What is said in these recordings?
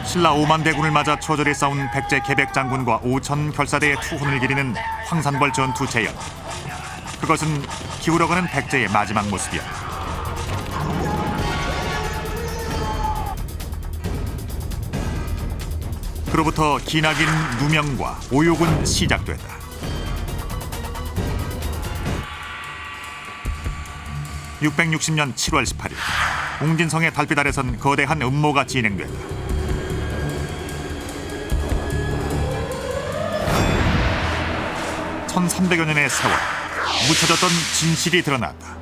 신라 5만 대군을 맞아 처절히 싸운 백제 계백 장군과 5천 결사대의 투혼을 기리는 황산벌 전투 재현. 그것은 기울어가는 백제의 마지막 모습이었다. 그로부터 기나긴 누명과 오욕은 시작됐다. (660년 7월 18일) 웅진성의 달빛 아래선 거대한 음모가 진행됐다. 1300여 년의 세월, 묻혀졌던 진실이 드러났다.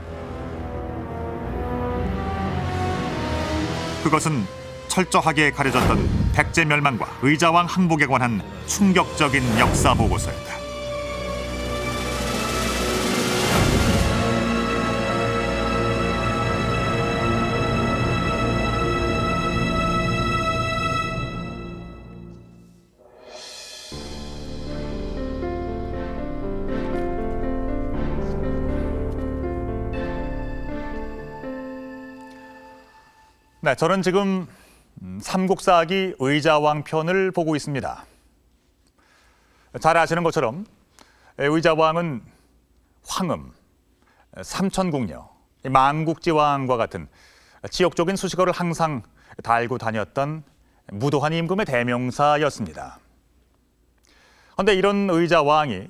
그것은 철저하게 가려졌던 백제 멸망과 의자왕 항복에 관한 충격적인 역사 보고서였다. 네, 저는 지금 삼국사기 의자왕 편을 보고 있습니다. 잘 아시는 것처럼 의자왕은 황음, 삼천궁녀, 만국지왕과 같은 지역적인 수식어를 항상 달고 다녔던 무도한 임금의 대명사였습니다. 그런데 이런 의자왕이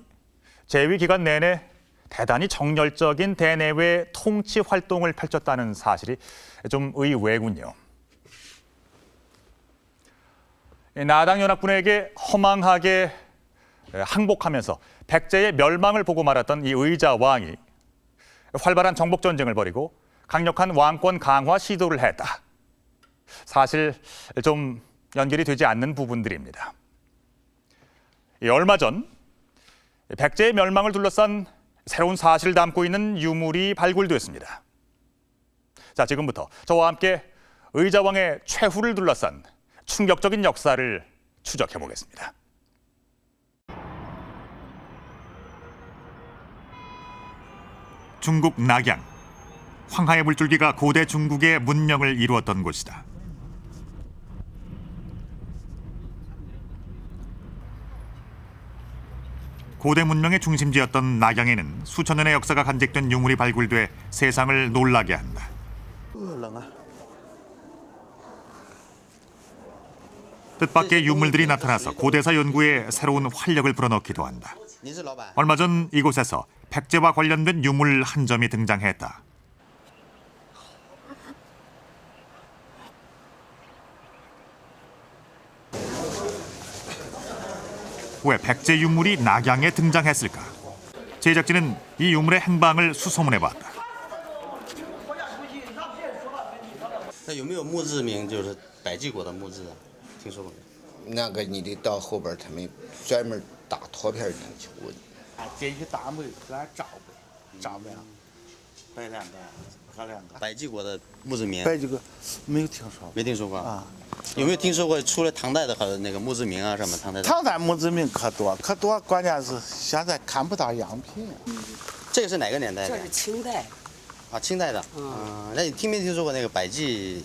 재위 기간 내내 대단히 정열적인 대내외 통치 활동을 펼쳤다는 사실이 좀 의외군요. 나당연합군에게 허망하게 항복하면서 백제의 멸망을 보고 말았던 이 의자왕이 활발한 정복전쟁을 벌이고 강력한 왕권 강화 시도를 했다. 사실 좀 연결이 되지 않는 부분들입니다. 얼마 전 백제의 멸망을 둘러싼 새로운 사실을 담고 있는 유물이 발굴됐습니다. 자, 지금부터 저와 함께 의자왕의 최후를 둘러싼 충격적인 역사를 추적해 보겠습니다. 중국 낙양, 황하의 물줄기가 고대 중국의 문명을 이루었던 곳이다. 고대 문명의 중심지였던 낙양에는 수천 년의 역사가 간직된 유물이 발굴돼 세상을 놀라게 한다. 뜻밖의 유물들이 나타나서 고대사 연구에 새로운 활력을 불어넣기도 한다. 얼마 전 이곳에서 백제와 관련된 유물 한 점이 등장했다. 왜 백제 유물이 낙양에 등장했을까? 제작진은 이 유물의 행방을 수소문해봤다. 有没有墓志铭就是百济国的墓志啊？听说过没？那个你得到后边他们专门打拓片进去问。这一大墓搁那照呗，照呗，摆两个，搁两个。百济国的墓志铭，摆这个没有听说过。没听说过啊？有没有听说过除了唐代的和那个墓志铭啊什么唐代的？唐代墓志铭可多可多，关键是现在看不到样品。这个是哪个年代的？这是清代。啊，清代的。那你听没听说过那个百济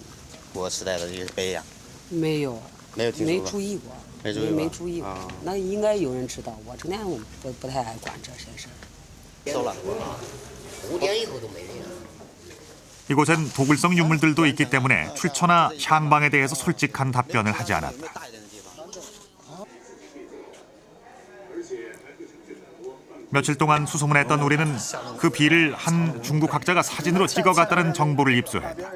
国时代的这个碑呀？没有，没有听说过。没注意过，没注意过。没注意过。那应该有人知道，我这年我不太爱管这些事儿。收了。5年以后都没人了。 이곳엔 도굴성 유물들도 있기 때문에 출처나 향방에 대해서 솔직한 답변을 하지 않았다. 며칠 동안 수소문했던 우리는 그 비를 한 중국 학자가 사진으로 찍어갔다는 정보를 입수했다.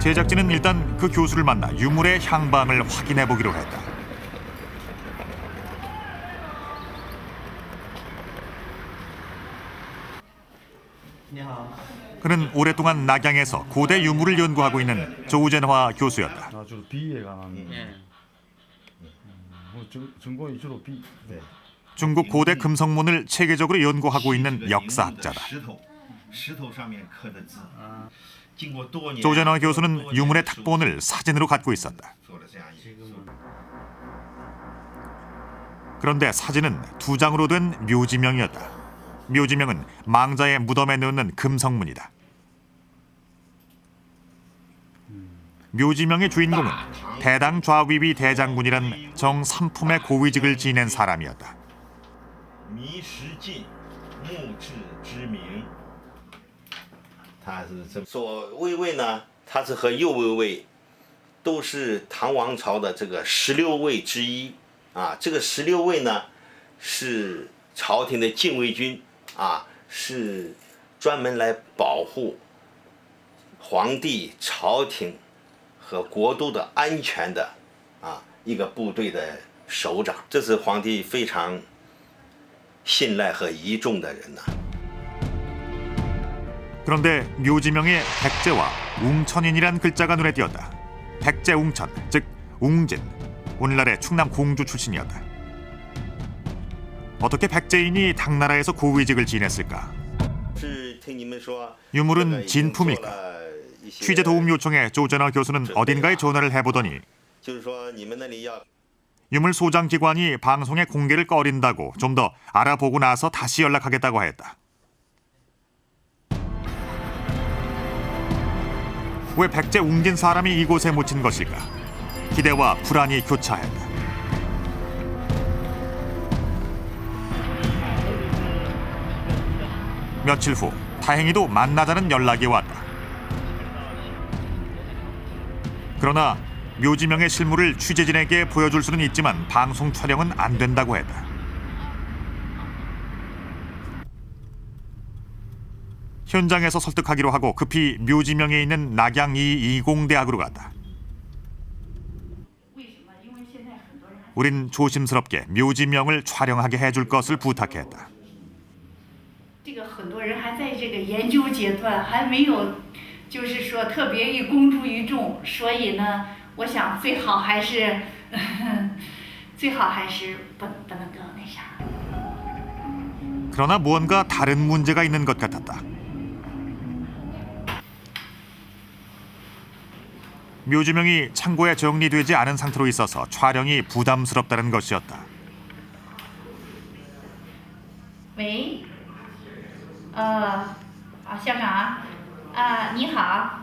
제작진은 일단 그 교수를 만나 유물의 향방을 확인해 보기로 했다. 그는 오랫동안 낙양에서 고대 유물을 연구하고 있는 조우젠화 교수였다. 중국 고대 금성문을 체계적으로 연구하고 있는 역사학자다. 조우젠화 교수는 유물의 탁본을 사진으로 갖고 있었다. 그런데 사진은 2장으로 된 묘지명이었다. 묘지명은 망자의 무덤에 넣는 금성문이다. 묘지명의 주인공은 대당 좌위위 대장군이란 정삼품의 고위직을 지낸 사람이었다. 迷失尽，墓志之名。他是这么说，卫尉呢，他是和右卫尉都是唐王朝的这个16位之一啊。这个16位呢，是朝廷的禁卫军啊，是专门来保护皇帝、朝廷和国都的安全的啊一个部队的首长。这是皇帝非常 信赖和倚重的人呐。 그런데 묘지명에 백제와 웅천인이란 글자가 눈에 띄었다. 백제웅천, 즉 웅진, 오늘날의 충남 공주 출신이었다. 어떻게 백제인이 당나라에서 고위직을 지냈을까? 유물은 진품일까? 취재 도움 요청에 조전화 교수는 어딘가에 전화를 해보더니 유물 소장 기관이 방송에 공개를 꺼린다고 좀 더 알아보고 나서 다시 연락하겠다고 했다. 왜 백제 웅진 사람이 이곳에 묻힌 것일까? 기대와 불안이 교차했다. 며칠 후 다행히도 만나자는 연락이 왔다. 그러나 묘지명의 실물을 취재진에게 보여줄 수는 있지만 방송 촬영은 안 된다고 했다. 현장에서 설득하기로 하고 급히 묘지명에 있는 낙양 220대학으로 갔다. 우린 조심스럽게 묘지명을 촬영하게 해줄 것을 부탁했다. 这个很多人还在这个研究阶段，还没有，就是说特别以公诸于众，所以呢，我想最好还是不能够那啥。 그러나 무언가 다른 문제가 있는 것 같았다. 묘지명이 창고에 정리되지 않은 상태로 있어서 촬영이 부담스럽다는 것이었다. 喂，校长你好，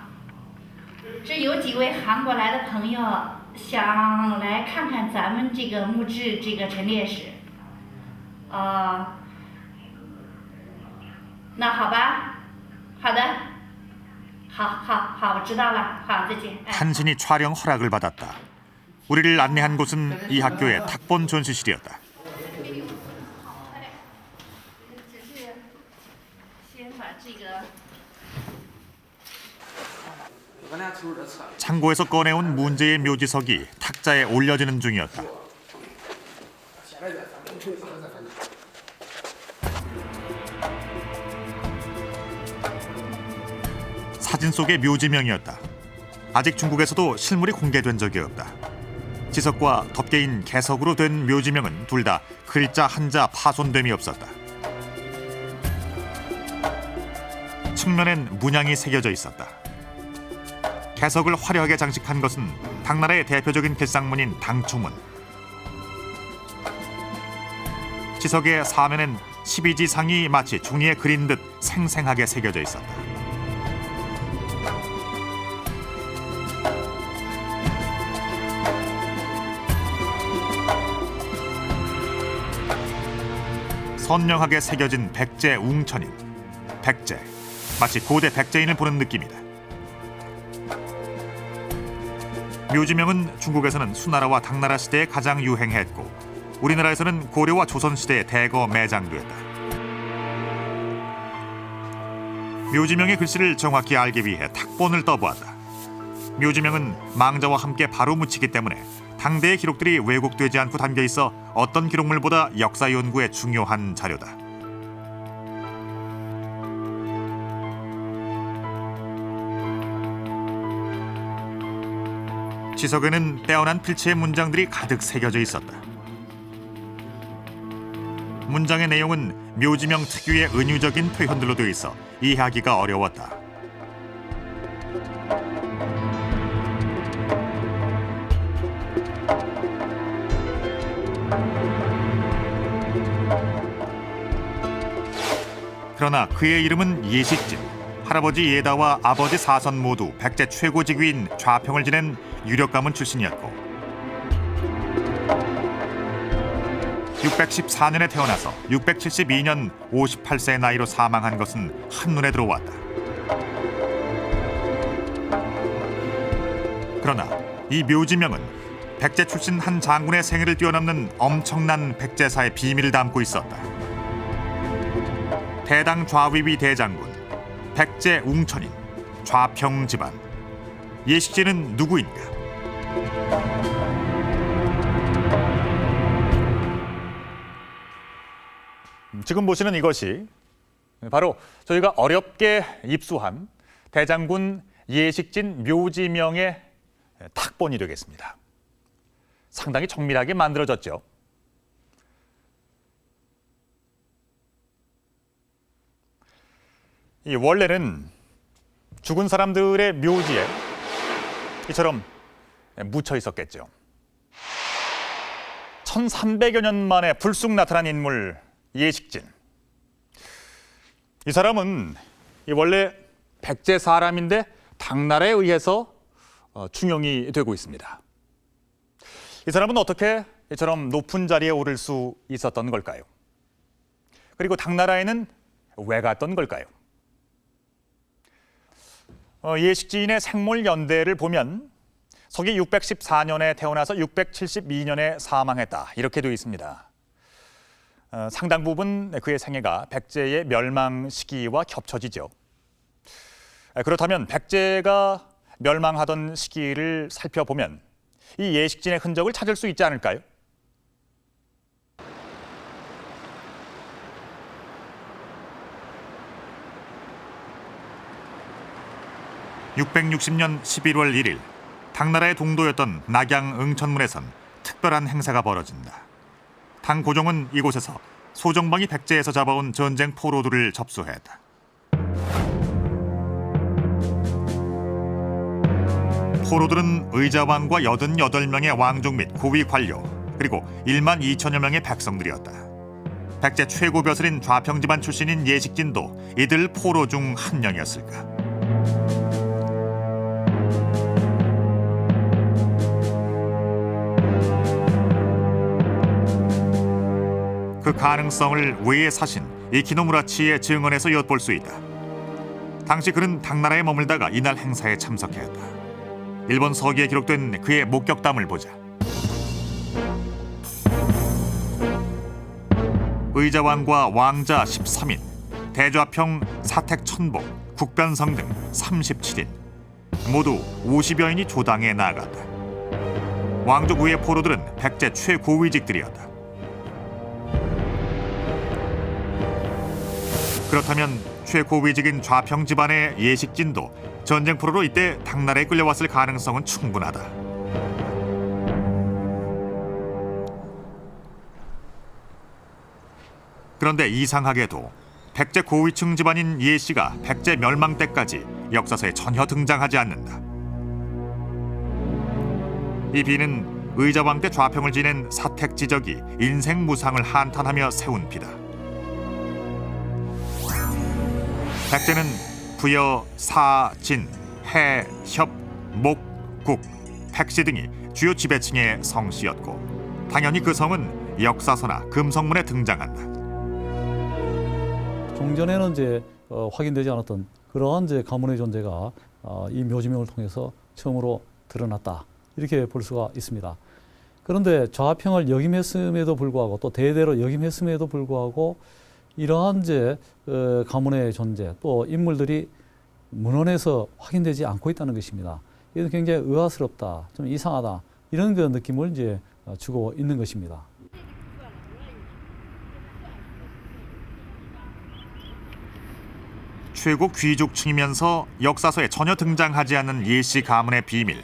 这有几位韩国来的朋友想来看看咱们这个墓志这个陈列室。那好吧，好的，好，我知道了，好，再见。 탄신이 촬영 허락을 받았다. 우리를 안내한 곳은 이 학교의 탁본 전시실이었다. 只是先把这个。 창고에서 꺼내온 문제의 묘지석이 탁자에 올려지는 중이었다. 사진 속의 묘지명이었다. 아직 중국에서도 실물이 공개된 적이 없다. 지석과 덮개인 개석으로 된 묘지명은 둘 다 글자 한자 파손됨이 없었다. 측면엔 문양이 새겨져 있었다. 개석을 화려하게 장식한 것은 당나라의 대표적인 필상문인 당초문. 지석의 사면엔 12지상이 마치 종이에 그린 듯 생생하게 새겨져 있었다. 선명하게 새겨진 백제 웅천인, 백제, 마치 고대 백제인을 보는 느낌이다. 묘지명은 중국에서는 수나라와 당나라 시대에 가장 유행했고 우리나라에서는 고려와 조선 시대에 대거 매장됐다. 묘지명의 글씨를 정확히 알기 위해 탁본을 떠보았다. 묘지명은 망자와 함께 바로 묻히기 때문에 당대의 기록들이 왜곡되지 않고 담겨 있어 어떤 기록물보다 역사 연구에 중요한 자료다. 지석에는 떼어난 필체의 문장들이 가득 새겨져 있었다. 문장의 내용은 묘지명 특유의 은유적인 표현들로 되어 있어 이해하기가 어려웠다. 그러나 그의 이름은 예식진. 할아버지 예다와 아버지 사선 모두 백제 최고 직위인 좌평을 지낸 유력 가문 출신이었고 614년에 태어나서 672년 58세의 나이로 사망한 것은 한눈에 들어왔다. 그러나 이 묘지명은 백제 출신 한 장군의 생애를 뛰어넘는 엄청난 백제사의 비밀을 담고 있었다. 대당 좌위위 대장군, 백제 웅천인, 좌평 집안. 예식진은 누구인가? 지금 보시는 이것이 바로 저희가 어렵게 입수한 대장군 예식진 묘지명의 탁본이 되겠습니다. 상당히 정밀하게 만들어졌죠. 이 원래는 죽은 사람들의 묘지에 이처럼 묻혀 있었겠죠. 1300여 년 만에 불쑥 나타난 인물 예식진. 이 사람은 원래 백제 사람인데 당나라에 의해서 충용이 되고 있습니다. 이 사람은 어떻게 이처럼 높은 자리에 오를 수 있었던 걸까요? 그리고 당나라에는 왜 갔던 걸까요? 예식진의 생물 연대를 보면 서기 614년에 태어나서 672년에 사망했다 이렇게 되어 있습니다. 상당 부분 그의 생애가 백제의 멸망 시기와 겹쳐지죠. 그렇다면 백제가 멸망하던 시기를 살펴보면 이 예식진의 흔적을 찾을 수 있지 않을까요? (660년 11월 1일) 당나라의 동도였던 낙양 응천문에선 특별한 행사가 벌어진다. 당 고종은 이곳에서 소정방이 백제에서 잡아온 전쟁 포로들을 접수했다. 포로들은 의자왕과 88명의 왕족 및 고위 관료 그리고 1만 2천여 명의 백성들이었다. 백제 최고 벼슬인 좌평 집안 출신인 예식진도 이들 포로 중 한 명이었을까. 그 가능성을 외의 사신 이키노무라치의 증언에서 엿볼 수 있다. 당시 그는 당나라에 머물다가 이날 행사에 참석했다. 일본 서기에 기록된 그의 목격담을 보자. 의자왕과 왕자 13인, 대좌평, 사택천복, 국변성 등 37인, 모두 50여인이 조당에 나아갔다. 왕족 외의 포로들은 백제 최고위직들이었다. 그렇다면 최고위직인 좌평 집안의 예식진도 전쟁 포로로 이때 당나라에 끌려왔을 가능성은 충분하다. 그런데 이상하게도 백제 고위층 집안인 예씨가 백제 멸망 때까지 역사서에 전혀 등장하지 않는다. 이 비는 의자왕 때 좌평을 지낸 사택지적이 인생 무상을 한탄하며 세운 비다. 백제는 부여, 사, 진, 해, 협, 목, 국, 백씨 등이 주요 지배층의 성씨였고 당연히 그 성은 역사서나 금성문에 등장한다. 종전에는 이제 확인되지 않았던 그러한 이제 가문의 존재가 이 묘지명을 통해서 처음으로 드러났다 이렇게 볼 수가 있습니다. 그런데 좌평을 역임했음에도 불구하고 또 대대로 역임했음에도 불구하고 이러한 이제 가문의 존재 또 인물들이 문헌에서 확인되지 않고 있다는 것입니다. 이건 굉장히 의아스럽다, 좀 이상하다 이런 그 느낌을 이제 주고 있는 것입니다. 최고 귀족층이면서 역사서에 전혀 등장하지 않는 예씨 가문의 비밀.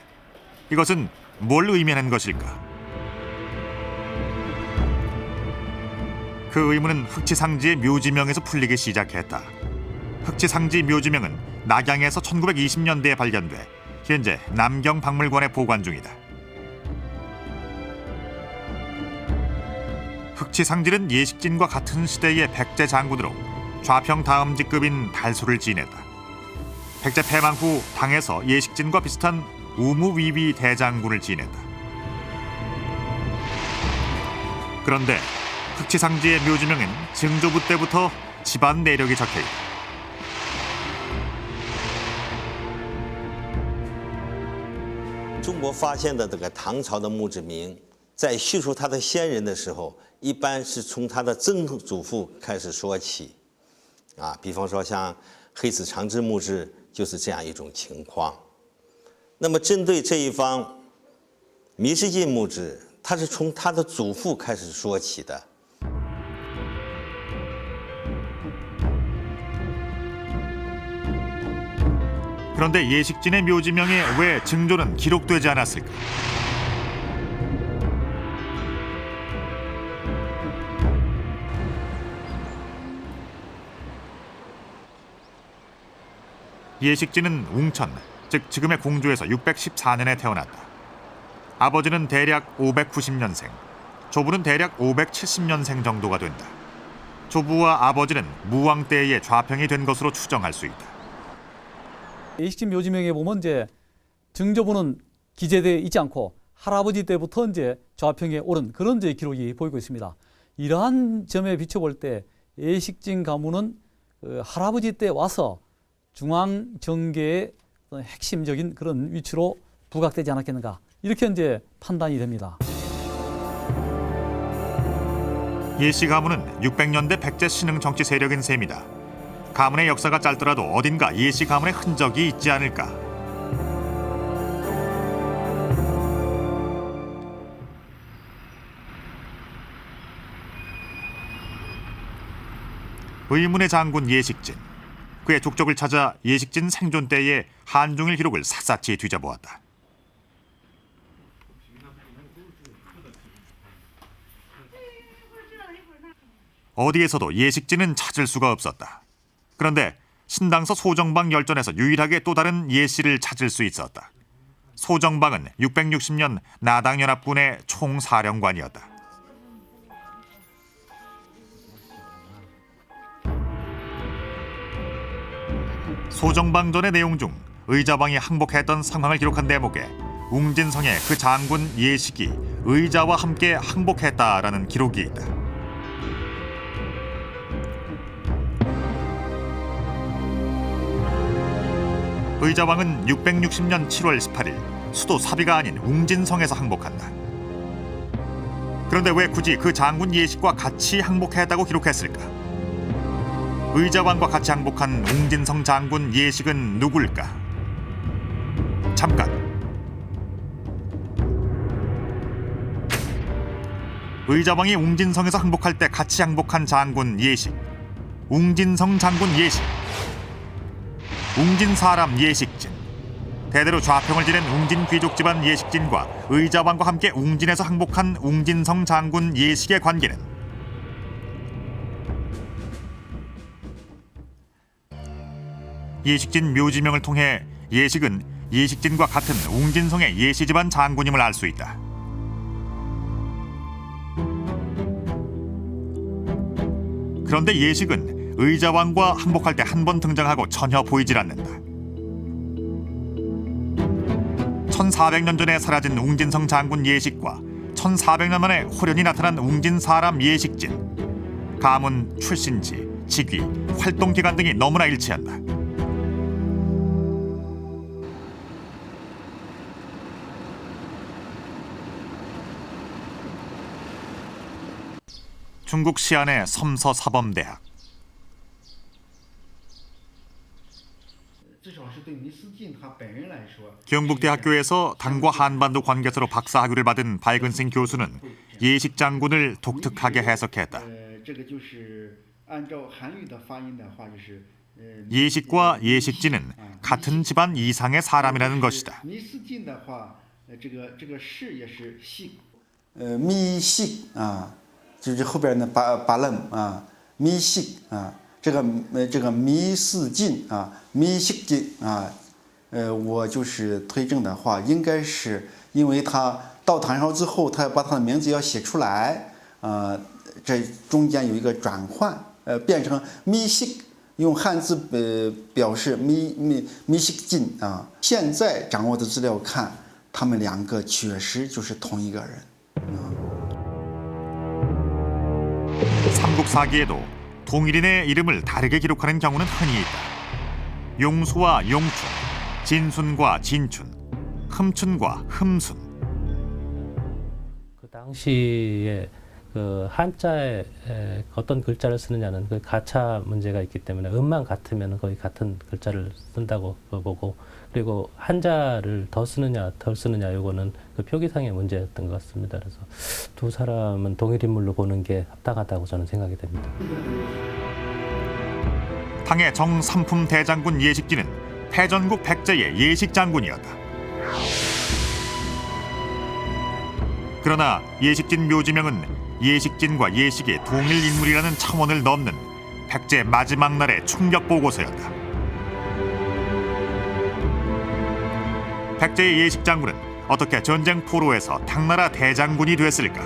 이것은 뭘 의미하는 것일까? 그 의문은 흑치상지의 묘지명에서 풀리기 시작했다. 흑치상지 묘지명은 낙양에서 1920년대에 발견돼 현재 남경박물관에 보관 중이다. 흑치상지는 예식진과 같은 시대의 백제 장군으로 좌평 다음 직급인 달소를 지냈다. 백제 패망 후 당에서 예식진과 비슷한 우무위비 대장군을 지냈다. 그런데 흑치상지의 묘지명엔 증조부 때부터 집안 내력이 적혀있다. 中国发现的这个唐朝的墓志铭，在叙述他的先人的时候，一般是从他的曾祖父开始说起，比方说像黑子长治墓志就是这样一种情况。那么针对这一方弥氏晋墓志，他是从他的祖父开始说起的。 그런데 예식진의 묘지명에 왜 증조는 기록되지 않았을까? 예식진은 웅천, 즉 지금의 공주에서 614년에 태어났다. 아버지는 대략 590년생, 조부는 대략 570년생 정도가 된다. 조부와 아버지는 무왕 때의 좌평이 된 것으로 추정할 수 있다. 예식진 묘지명에 보면 이제 증조부는 기재되어 있지 않고 할아버지 때부터 이제 좌평에 오른 그런 이제 기록이 보이고 있습니다. 이러한 점에 비춰볼 때 예식진 가문은 할아버지 때 와서 중앙 정계의 핵심적인 그런 위치로 부각되지 않았겠는가 이렇게 이제 판단이 됩니다. 예씨 가문은 600년대 백제 신흥 정치 세력인 셈이다. 가문의 역사가 짧더라도 어딘가 예씨 가문의 흔적이 있지 않을까. 의문의 장군 예식진. 그의 족적을 찾아 예식진 생존 때의 한중일 기록을 샅샅이 뒤져보았다. 어디에서도 예식진은 찾을 수가 없었다. 그런데 신당서 소정방 열전에서 유일하게 또 다른 예씨를 찾을 수 있었다. 소정방은 660년 나당연합군의 총사령관이었다. 소정방전의 내용 중 의자왕이 항복했던 상황을 기록한 대목에 웅진성의 그 장군 예식이 의자와 함께 항복했다라는 기록이 있다. 의자왕은 660년 7월 18일 수도 사비가 아닌 웅진성에서 항복한다. 그런데 왜 굳이 그 장군 예식과 같이 항복했다고 기록했을까? 의자왕과 같이 항복한 웅진성 장군 예식은 누굴까? 잠깐. 의자왕이 웅진성에서 항복할 때 같이 항복한 장군 예식. 웅진성 장군 예식. 웅진 사람 예식진. 대대로 좌평을 지낸 웅진 귀족 집안 예식진과 의자왕과 함께 웅진에서 항복한 웅진성 장군 예식의 관계는 예식진 묘지명을 통해 예식은 예식진과 같은 웅진성의 예씨 집안 장군임을 알 수 있다. 그런데 예식은 의자왕과 항복할 때 한 번 등장하고 전혀 보이질 않는다. 1400년 전에 사라진 웅진성 장군 예식과 1400년 만에 호련히 나타난 웅진 사람 예식진. 가문, 출신지, 직위, 활동 기간 등이 너무나 일치한다. 중국 시안의 섬서사범대학. 경북대학교에서 당과 한반도 관계서로 박사학위를 받은 발근생 교수는 예식 장군을 독특하게 해석했다. 예식과 예식진은 같은 집안 이상의 사람이라는 것이다. 미식 就是后边的巴楞密信这个密四进密信进我就是推证的话，应该是因为他到唐朝之后，他把他的名字要写出来这中间有一个转换变成咪西，用汉字表示咪西进啊。现在掌握的资料看，他们两个确实就是同一个人。 삼국사기에도 동일인의 이름을 다르게 기록하는 경우는 흔히 있다. 용수와 용춘, 진순과 진춘, 흠춘과 흠순. 그 당시에 그 한자에 어떤 글자를 쓰느냐는 그 가차 문제가 있기 때문에 음만 같으면 거의 같은 글자를 쓴다고 보고, 그리고 한자를 더 쓰느냐 덜 쓰느냐 이거는 그 표기상의 문제였던 것 같습니다. 그래서 두 사람은 동일 인물로 보는 게 합당하다고 저는 생각이 됩니다. 당의 정삼품 대장군 예식진은 패전국 백제의 예식장군이었다. 그러나 예식진 묘지명은 예식진과 예식이 동일 인물이라는 차원을 넘는 백제 마지막 날의 충격 보고서였다. 백제의 예식장군은 어떻게 전쟁 포로에서 당나라 대장군이 됐을까?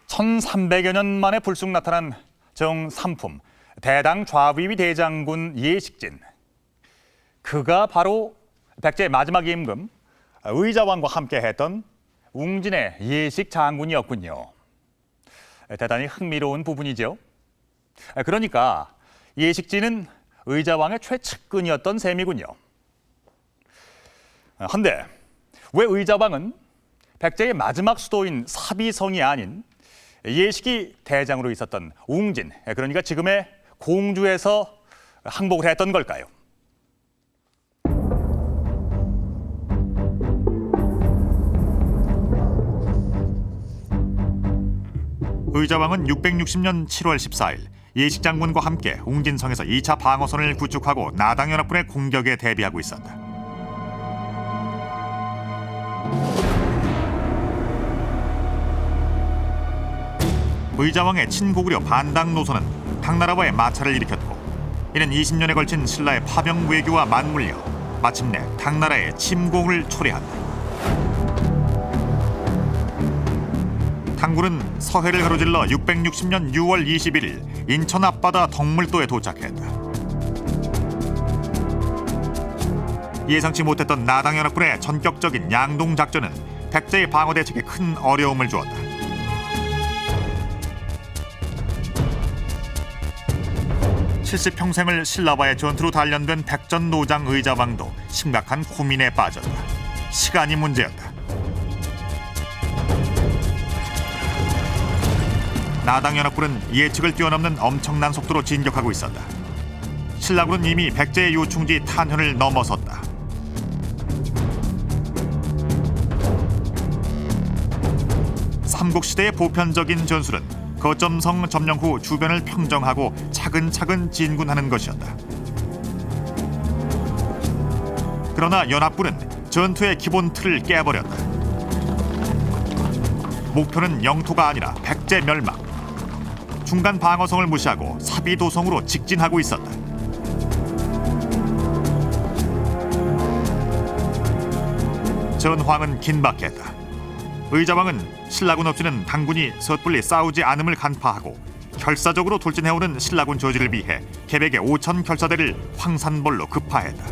(1300여 년) 만에 불쑥 나타난 정삼품 대당 좌위위 대장군 예식진. 그가 바로 백제의 마지막 임금 의자왕과 함께했던 웅진의 예식 장군이었군요. 대단히 흥미로운 부분이죠. 그러니까 예식진은 의자왕의 최측근이었던 셈이군요. 한데 왜 의자왕은 백제의 마지막 수도인 사비성이 아닌 예식이 대장으로 있었던 웅진, 그러니까 지금의 공주에서 항복을 했던 걸까요? 의자왕은 660년 7월 14일 예식장군과 함께 웅진성에서 2차 방어선을 구축하고 나당연합군의 공격에 대비하고 있었다. 의자왕의 친고구려 반당 노선은 당나라와의 마찰을 일으켰고, 이는 20년에 걸친 신라의 파병 외교와 맞물려 마침내 당나라의 침공을 초래한다. 당군은 서해를 가로질러 660년 6월 21일 인천 앞바다 덕물도에 도착했다. 예상치 못했던 나당연합군의 전격적인 양동 작전은 백제의 방어 대책에 큰 어려움을 주었다. (70평생을) 신라와의 전투로 단련된 백전노장 의자왕도 심각한 고민에 빠졌다. 시간이 문제였다. 나당연합군은 예측을 뛰어넘는 엄청난 속도로 진격하고 있었다. 신라군은 이미 백제의 요충지 탄현을 넘어섰다. 삼국시대의 보편적인 전술은 거점성 점령 후 주변을 평정하고 차근차근 진군하는 것이었다. 그러나 연합군은 전투의 기본 틀을 깨버렸다. 목표는 영토가 아니라 백제 멸망. 중간 방어성을 무시하고 사비도성으로 직진하고 있었다. 전황은 긴박했다. 의자왕은 신라군 없이는 당군이 섣불리 싸우지 않음을 간파하고 결사적으로 돌진해오는 신라군 저지를 위해 계백의 5천 결사대를 황산벌로 급파했다.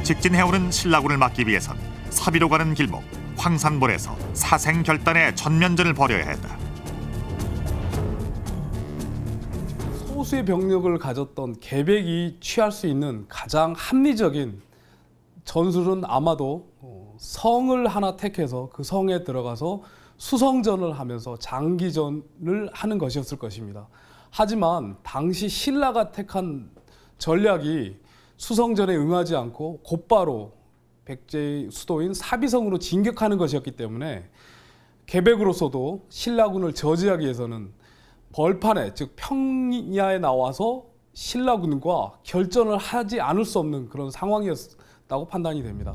직진해오는 신라군을 막기 위해선 사비로 가는 길목 황산벌에서 사생결단의 전면전을 벌여야 했다. 소수의 병력을 가졌던 계백이 취할 수 있는 가장 합리적인 전술은 아마도 성을 하나 택해서 그 성에 들어가서 수성전을 하면서 장기전을 하는 것이었을 것입니다. 하지만 당시 신라가 택한 전략이 수성전에 응하지 않고 곧바로 백제의 수도인 사비성으로 진격하는 것이었기 때문에 계백으로서도 신라군을 저지하기 위해서는 벌판에, 즉 평야에 나와서 신라군과 결전을 하지 않을 수 없는 그런 상황이었다고 판단이 됩니다.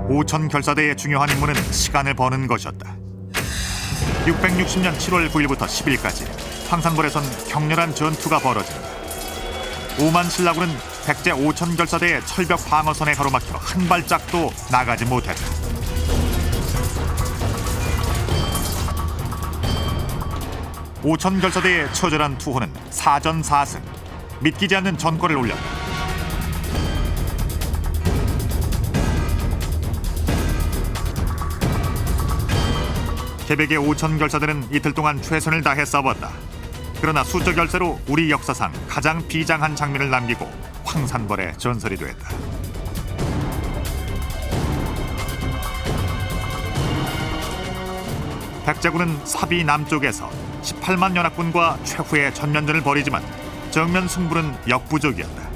5천 결사대의 중요한 임무는 시간을 버는 것이었다. 660년 7월 9일부터 10일까지 황산벌에선 격렬한 전투가 벌어진다. 오만 신라군은 백제 5천 결사대의 철벽 방어선에 가로막혀 한 발짝도 나가지 못했다. 오천 결사대의 처절한 투호는 4전 4승, 믿기지 않는 전권을 올렸다. 개백의 5천 결사대는 이틀 동안 최선을 다해 싸웠다. 그러나 수적 열세로 우리 역사상 가장 비장한 장면을 남기고 황산벌의 전설이 됐다. 백제군은 사비 남쪽에서 18만 연합군과 최후의 전면전을 벌이지만 정면 승부는 역부족이었다.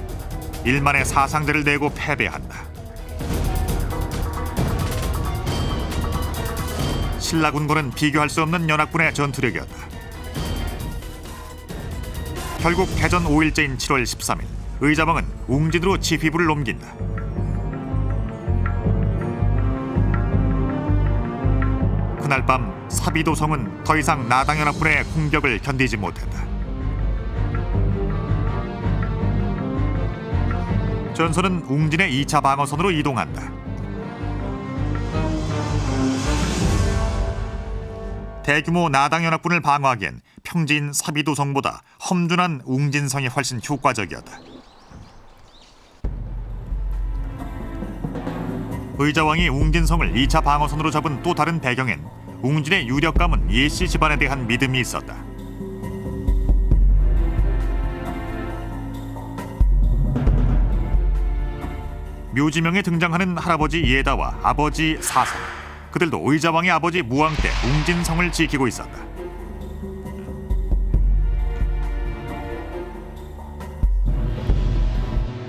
일만의 사상자를 내고 패배한다. 신라군과는 비교할 수 없는 연합군의 전투력이었다. 결국 개전 5일째인 7월 13일 의자왕은 웅진으로 지휘부를 옮긴다. 그날 밤 사비도성은 더 이상 나당연합군의 공격을 견디지 못했다. 전선은 웅진의 2차 방어선으로 이동한다. 대규모 나당연합군을 방어하기엔 평지인 사비도성보다 험준한 웅진성이 훨씬 효과적이었다. 의자왕이 웅진성을 2차 방어선으로 잡은 또 다른 배경엔 웅진의 유력감은 예씨 집안에 대한 믿음이 있었다. 묘지명에 등장하는 할아버지 예다와 아버지 사성, 그들도 의자왕의 아버지 무왕 때 웅진성을 지키고 있었다.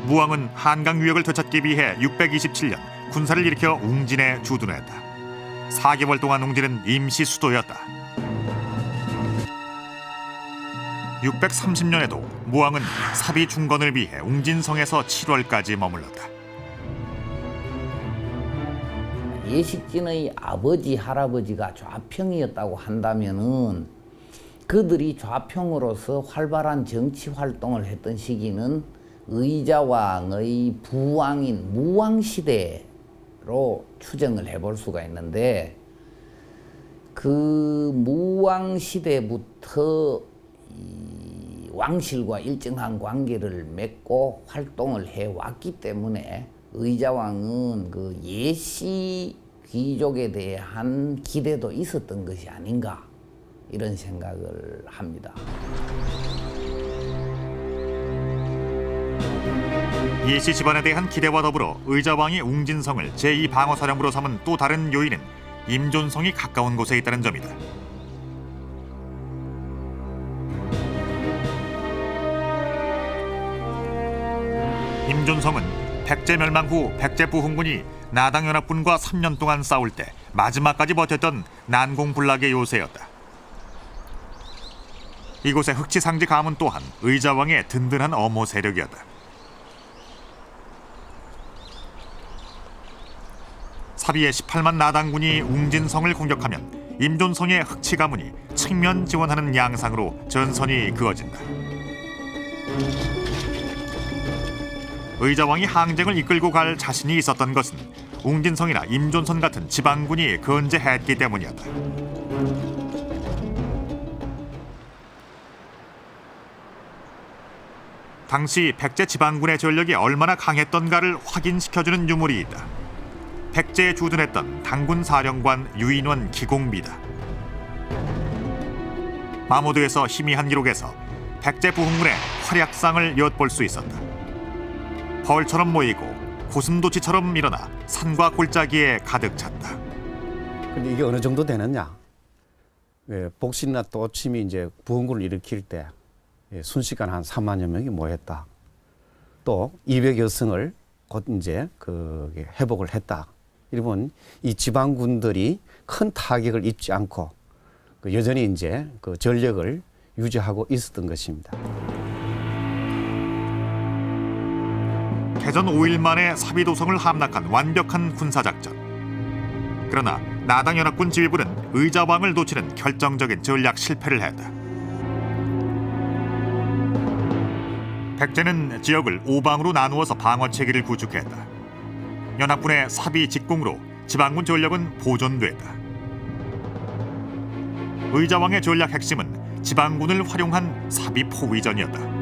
무왕은 한강 유역을 되찾기 위해 627년 군사를 일으켜 웅진에 주둔했다. 4개월 동안 웅진은 임시 수도였다. 630년에도 무왕은 사비 중건을 위해 웅진성에서 7월까지 머물렀다. 예식진의 아버지, 할아버지가 좌평이었다고 한다면은 그들이 좌평으로서 활발한 정치 활동을 했던 시기는 의자왕의 부왕인 무왕시대로 추정을 해볼 수가 있는데, 그 무왕시대부터 이 왕실과 일정한 관계를 맺고 활동을 해왔기 때문에 의자왕은 그 예씨 귀족에 대한 기대도 있었던 것이 아닌가, 이런 생각을 합니다. 예씨 집안에 대한 기대와 더불어 의자왕이 웅진성을 제2방어사령부로 삼은 또 다른 요인은 임존성이 가까운 곳에 있다는 점이다. 임존성은 백제 멸망 후 백제 부흥군이 나당연합군과 3년 동안 싸울 때 마지막까지 버텼던 난공불락의 요새였다. 이곳의 흑치상지 가문 또한 의자왕의 든든한 엄호 세력이었다. 사비의 18만 나당군이 웅진성을 공격하면 임존성의 흑치 가문이 측면 지원하는 양상으로 전선이 그어진다. 의자왕이 항쟁을 이끌고 갈 자신이 있었던 것은 웅진성이나 임존선 같은 지방군이 건재했기 때문이었다. 당시 백제 지방군의 전력이 얼마나 강했던가를 확인시켜주는 유물이 있다. 백제에 주둔했던 당군 사령관 유인원 기공비다. 마모드에서 희미한 기록에서 백제 부흥군의 활약상을 엿볼 수 있었다. 벌처럼 모이고 고슴도치처럼 일어나 산과 골짜기에 가득 찼다. 근데 이게 어느 정도 되느냐? 복신이나 또침이 이제 부흥군을 일으킬 때 순식간 한 3만여 명이 모였다. 또 200여 승을 곧 이제 회복을 했다. 이러면 이 지방군들이 큰 타격을 입지 않고 여전히 이제 그 전력을 유지하고 있었던 것입니다. 개전 5일 만에 사비도성을 함락한 완벽한 군사작전. 그러나 나당연합군 지휘부는 의자왕을 놓치는 결정적인 전략 실패를 했다. 백제는 지역을 5방으로 나누어서 방어 체계를 구축했다. 연합군의 사비 직공으로 지방군 전력은 보존됐다. 의자왕의 전략 핵심은 지방군을 활용한 사비 포위전이었다.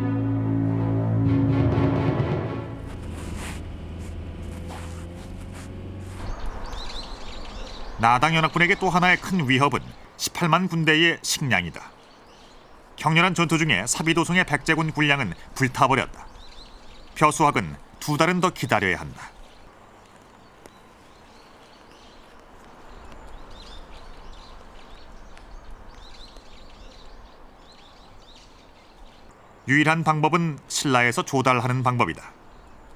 나당 연합군에게 또 하나의 큰 위협은 18만 군대의 식량이다. 격렬한 전투 중에 사비도성의 백제군 군량은 불타버렸다. 표수학은 2달은 더 기다려야 한다. 유일한 방법은 신라에서 조달하는 방법이다.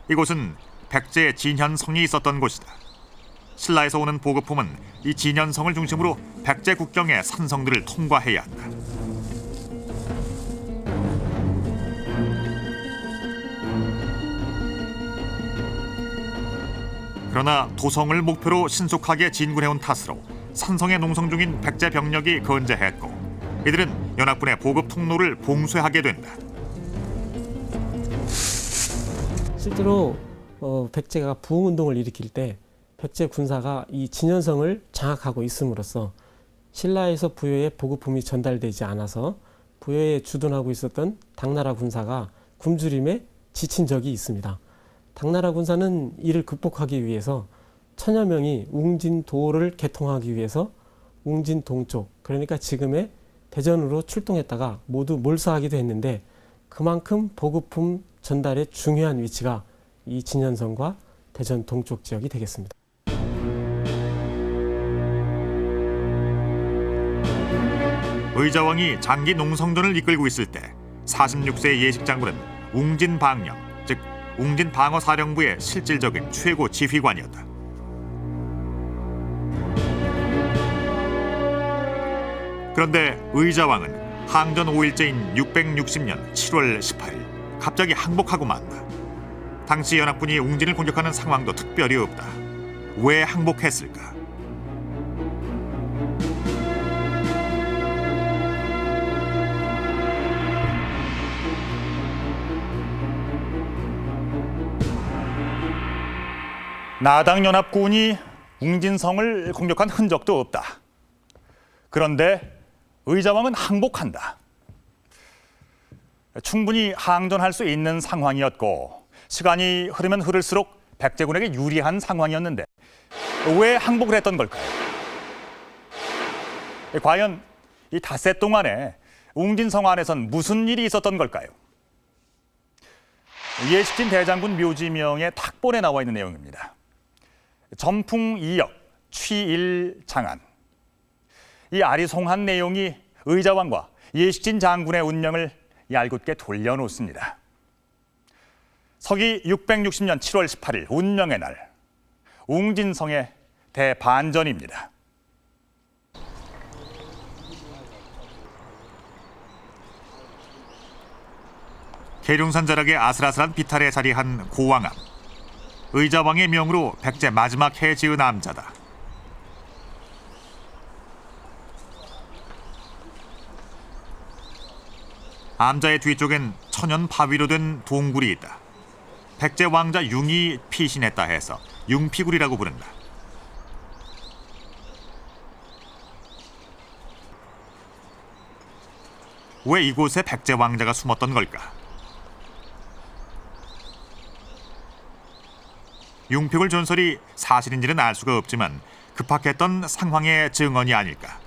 이곳은 백제의 진현성이 있었던 곳이다. 신라에서 오는 보급품은 이 진현성을 중심으로 백제 국경의 산성들을 통과해야 한다. 그러나 도성을 목표로 신속하게 진군해온 탓으로 산성에 농성 중인 백제 병력이 건재했고 이들은 연합군의 보급 통로를 봉쇄하게 된다. 실제로 백제가 부흥운동을 일으킬 때 백제 군사가 이 진현성을 장악하고 있음으로써 신라에서 부여에 보급품이 전달되지 않아서 부여에 주둔하고 있었던 당나라 군사가 굶주림에 지친 적이 있습니다. 당나라 군사는 이를 극복하기 위해서 천여 명이 웅진도를 개통하기 위해서 웅진 동쪽, 그러니까 지금의 대전으로 출동했다가 모두 몰수하기도 했는데 그만큼 보급품 전달의 중요한 위치가 이 진현성과 대전 동쪽 지역이 되겠습니다. 의자왕이 장기 농성전을 이끌고 있을 때 46세 예식장군은 웅진방령, 즉 웅진방어사령부의 실질적인 최고 지휘관이었다. 그런데 의자왕은 항전 5일째인 660년 7월 18일 갑자기 항복하고 만다. 당시 연합군이 웅진을 공격하는 상황도 특별히 없다. 왜 항복했을까? 나당 연합군이 웅진성을 공격한 흔적도 없다. 그런데 의자왕은 항복한다. 충분히 항전할 수 있는 상황이었고 시간이 흐르면 흐를수록 백제군에게 유리한 상황이었는데 왜 항복을 했던 걸까요? 과연 이 닷새 동안에 웅진성 안에선 무슨 일이 있었던 걸까요? 예식진 대장군 묘지명의 탁본에 나와 있는 내용입니다. 전풍 2역, 취일 장안. 이 아리송한 내용이 의자왕과 예식진 장군의 운명을 얄궂게 돌려놓습니다. 서기 660년 7월 18일 운명의 날, 웅진성의 대반전입니다. 계룡산 자락의 아슬아슬한 비탈에 자리한 고왕암. 의자왕의 명으로 백제 마지막 해 지은 암자다. 암자의 뒤쪽엔 천연 바위로 된 동굴이 있다. 백제 왕자 융이 피신했다 해서 융피굴이라고 부른다. 왜 이곳에 백제 왕자가 숨었던 걸까? 융피굴 전설이 사실인지는 알 수가 없지만 급박했던 상황의 증언이 아닐까.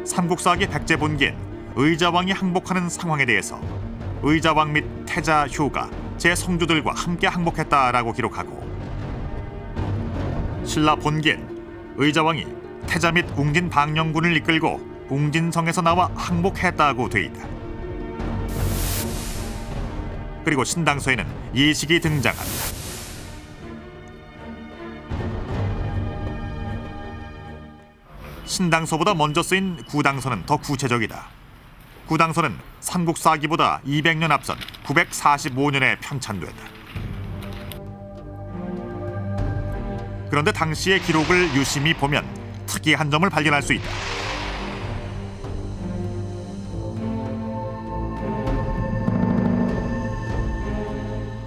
삼국사기 백제본기엔 의자왕이 항복하는 상황에 대해서 의자왕 및 태자 효가 제 성주들과 함께 항복했다라고 기록하고, 신라 본기엔 의자왕이 태자 및 웅진 방령군을 이끌고 웅진성에서 나와 항복했다고 돼 있다. 그리고 신당서에는 예식이 등장한다. 신당서보다 먼저 쓰인 구당서는 더 구체적이다. 구당서는 삼국사기보다 200년 앞선 945년에 편찬됐다. 그런데 당시의 기록을 유심히 보면 특이한 점을 발견할 수 있다.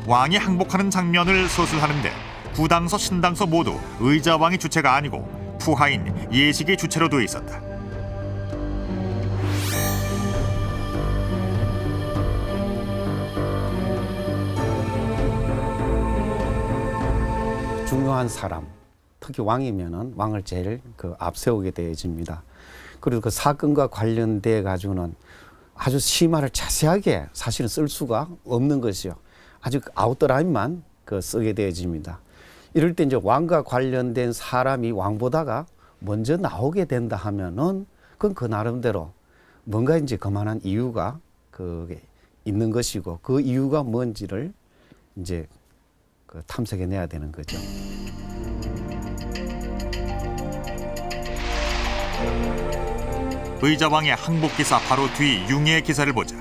왕이 항복하는 장면을 서술하는데 구당서, 신당서 모두 의자왕이 주체가 아니고 푸하인 예식이 주체로 되어 있었다. 중요한 사람, 특히 왕이면은 왕을 제일 앞세우게 되어집니다. 그리고 그 사건과 관련돼 가지고는 아주 심화를 자세하게 사실은 쓸 수가 없는 것이요. 아주 아웃라인만 쓰게 되어집니다. 이럴 때 이제 왕과 관련된 사람이 왕보다가 먼저 나오게 된다 하면은 그건 그 나름대로 뭔가 이제 그만한 이유가 그게 있는 것이고 그 이유가 뭔지를 이제 탐색해 내야 되는 거죠. 의자왕의 항복 기사 바로 뒤 융의 기사를 보자.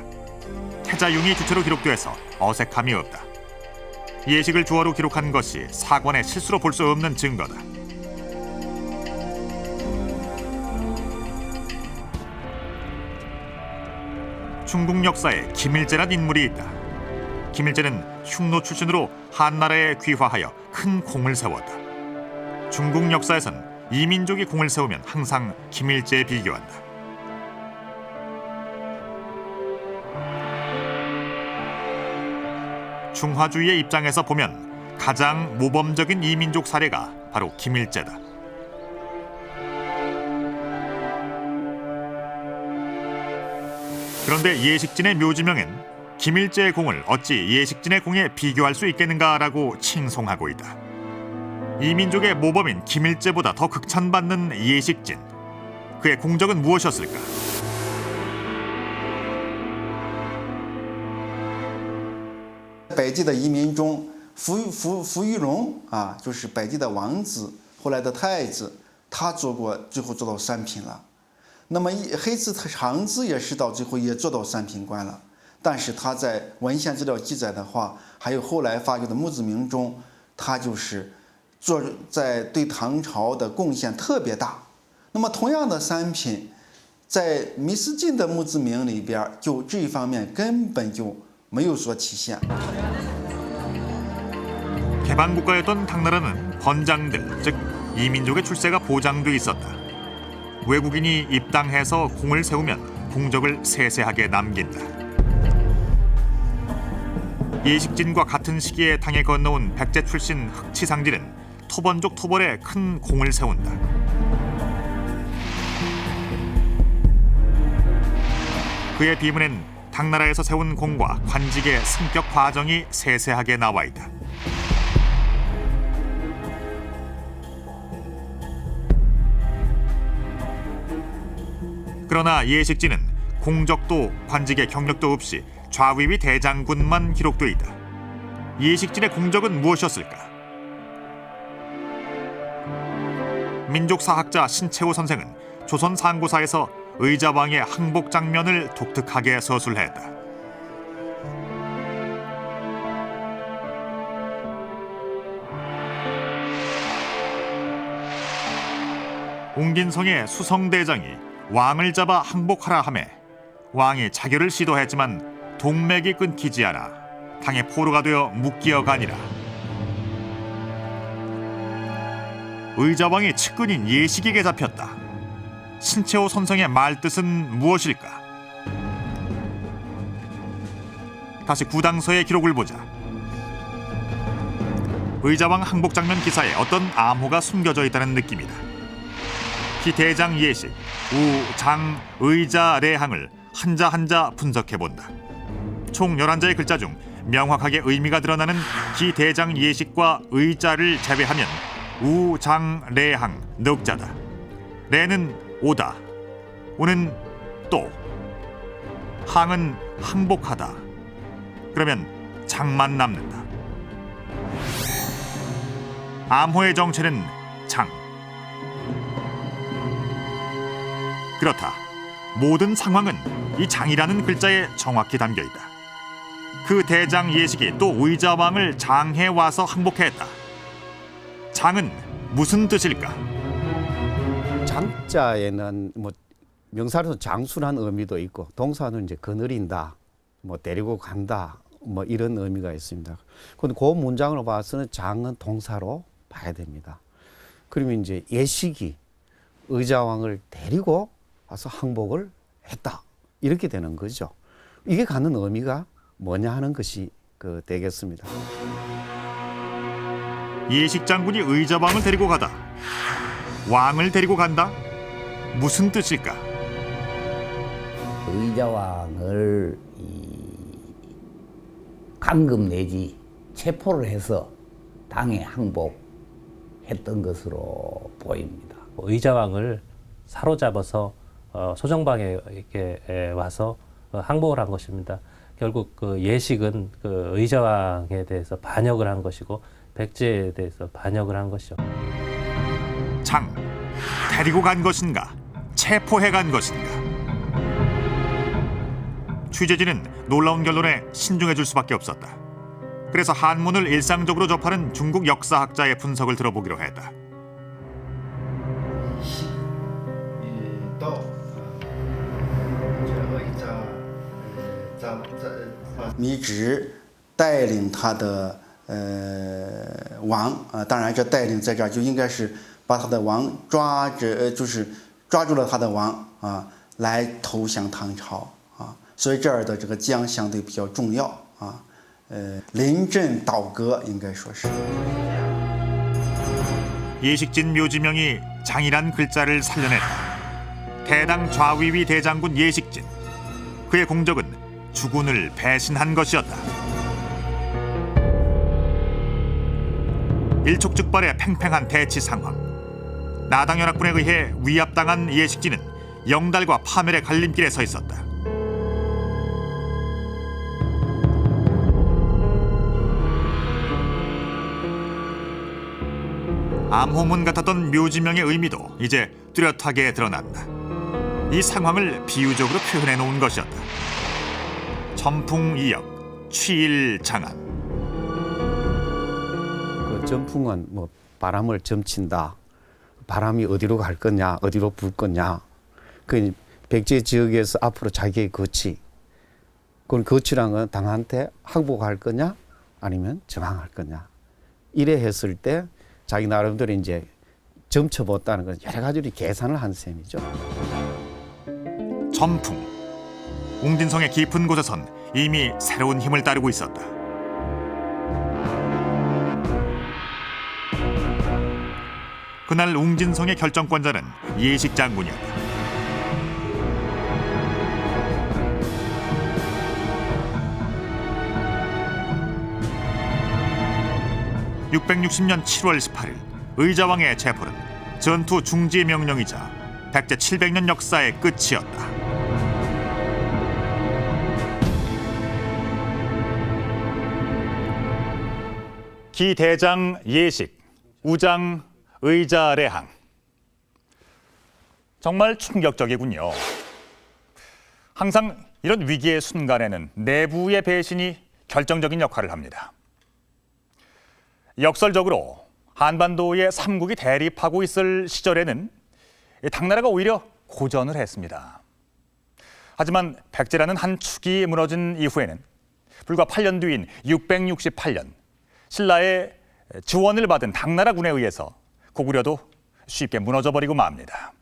태자융이 주체로 기록돼서 어색함이 없다. 예식을 주어로 기록한 것이 사관의 실수로 볼 수 없는 증거다. 중국 역사에 김일제란 인물이 있다. 김일제는 흉노 출신으로 한나라에 귀화하여 큰 공을 세웠다. 중국 역사에선 이민족이 공을 세우면 항상 김일제에 비교한다. 중화주의의 입장에서 보면 가장 모범적인 이민족 사례가 바로 김일제다. 그런데 예식진의 묘지명엔 김일제의 공을 어찌 예식진의 공에 비교할 수 있겠는가라고 칭송하고 있다. 이민족의 모범인 김일제보다 더 극찬받는 예식진. 그의 공적은 무엇이었을까? 百济的移民中，扶余荣啊，就是百济的王子，后来的太子，他最后做到三品了。那么黑子长子也是到最后也做到三品官了，但是他在文献资料记载的话，还有后来发掘的墓志铭中，他就是在对唐朝的贡献特别大。那么同样的三品，在弥思敬的墓志铭里边，就这一方面根本就没有所体现。 개방국가였던 당나라는 번장들, 즉 이민족의 출세가 보장돼 있었다. 외국인이 입당해서 공을 세우면 공적을 세세하게 남긴다. 예식진과 같은 시기에 당에 건너온 백제 출신 흑치상진은 토번족 토벌에 큰 공을 세운다. 그의 비문엔 당나라에서 세운 공과 관직의 승격 과정이 세세하게 나와 있다. 그러나 예식진은 공적도 관직의 경력도 없이 좌위위 대장군만 기록돼 있다. 예식진의 공적은 무엇이었을까? 민족사학자 신채호 선생은 조선 상고사에서 의자왕의 항복 장면을 독특하게 서술했다. 웅긴성의 수성대장이 왕을 잡아 항복하라 하매 왕이 자결을 시도했지만 동맥이 끊기지 않아 당의 포로가 되어 묶이어가니라. 의자왕이 측근인 예식에게 잡혔다. 신채호 선생의 말뜻은 무엇일까? 다시 구당서의 기록을 보자. 의자왕 항복 장면 기사에 어떤 암호가 숨겨져 있다는 느낌이다. 기대장 예식, 우, 장, 의자, 레항을 한자 한자 분석해본다. 총 11자의 글자 중 명확하게 의미가 드러나는 기대장 예식과 의자를 제외하면 우, 장, 레항, 넉자다. 레는 오다, 우는 또, 항은 항복하다. 그러면 장만 남는다. 암호의 정체는 장. 그렇다. 모든 상황은 이 장이라는 글자에 정확히 담겨있다. 그 대장 예식이 또 의자왕을 장해 와서 항복했다. 장은 무슨 뜻일까? 장자에는 뭐 명사로서 장수란 의미도 있고 동사는 이제 거느린다, 뭐 데리고 간다, 뭐 이런 의미가 있습니다. 그런데 그 문장으로 봐서는 장은 동사로 봐야 됩니다. 그러면 이제 예식이 의자왕을 데리고 와서 항복을 했다. 이렇게 되는 거죠. 이게 갖는 의미가 뭐냐 하는 것이 되겠습니다. 예식 장군이 의자왕을 데리고 가다. 왕을 데리고 간다? 무슨 뜻일까? 의자왕을 감금 내지 체포를 해서 당에 항복했던 것으로 보입니다. 의자왕을 사로잡아서 소정방에 이렇게 와서 항복을 한 것입니다. 결국 그 예식은 그 의자왕에 대해서 반역을 한 것이고 백제에 대해서 반역을 한 것이죠. 장, 데리고 간 것인가? 체포해 간 것인가? 취재진은 놀라운 결론에 신중해 줄 수밖에 없었다. 그래서 한문을 일상적으로 접하는 중국 역사학자의 분석을 들어보기로 했다. 糜直带领他的王当然这带领在这儿就应该是把他的王抓着，就是抓住了他的王来投降唐朝所以这儿的这个将相对比较重要临阵倒戈应该说是。 예식진 묘지명이 장이란 글자를 살려냈다. 대당 좌위위 대장군 예식진. 그의 공적은 주군을 배신한 것이었다. 일촉즉발의 팽팽한 대치 상황. 나당연합군에 의해 위압당한 예식진은 영달과 파멸의 갈림길에 서 있었다. 암호문 같았던 묘지명의 의미도 이제 뚜렷하게 드러난다. 이 상황을 비유적으로 표현해 놓은 것이었다. 점풍이역, 취일장안. 그 점풍은 뭐 바람을 점친다. 바람이 어디로 갈 거냐, 어디로 불 거냐. 그 백제 지역에서 앞으로 자기의 거치. 그건 거치란 건 당한테 항복할 거냐, 아니면 저항할 거냐. 이래 했을 때 자기 나름대로 이제 점쳐봤다는 건 여러 가지로 계산을 한 셈이죠. 점풍. 웅진성의 깊은 곳에선 이미 새로운 힘을 따르고 있었다. 그날 웅진성의 결정권자는 예식 장군이었다. (660년 7월 18일) 의자왕의 체포는 전투 중지의 명령이자 백제 700년 역사의 끝이었다. 기대장 예식, 우장 의자례항. 정말 충격적이군요. 항상 이런 위기의 순간에는 내부의 배신이 결정적인 역할을 합니다. 역설적으로 한반도의 삼국이 대립하고 있을 시절에는 당나라가 오히려 고전을 했습니다. 하지만 백제라는 한 축이 무너진 이후에는 불과 8년 뒤인 668년 신라의 지원을 받은 당나라군에 의해서 고구려도 쉽게 무너져버리고 맙니다.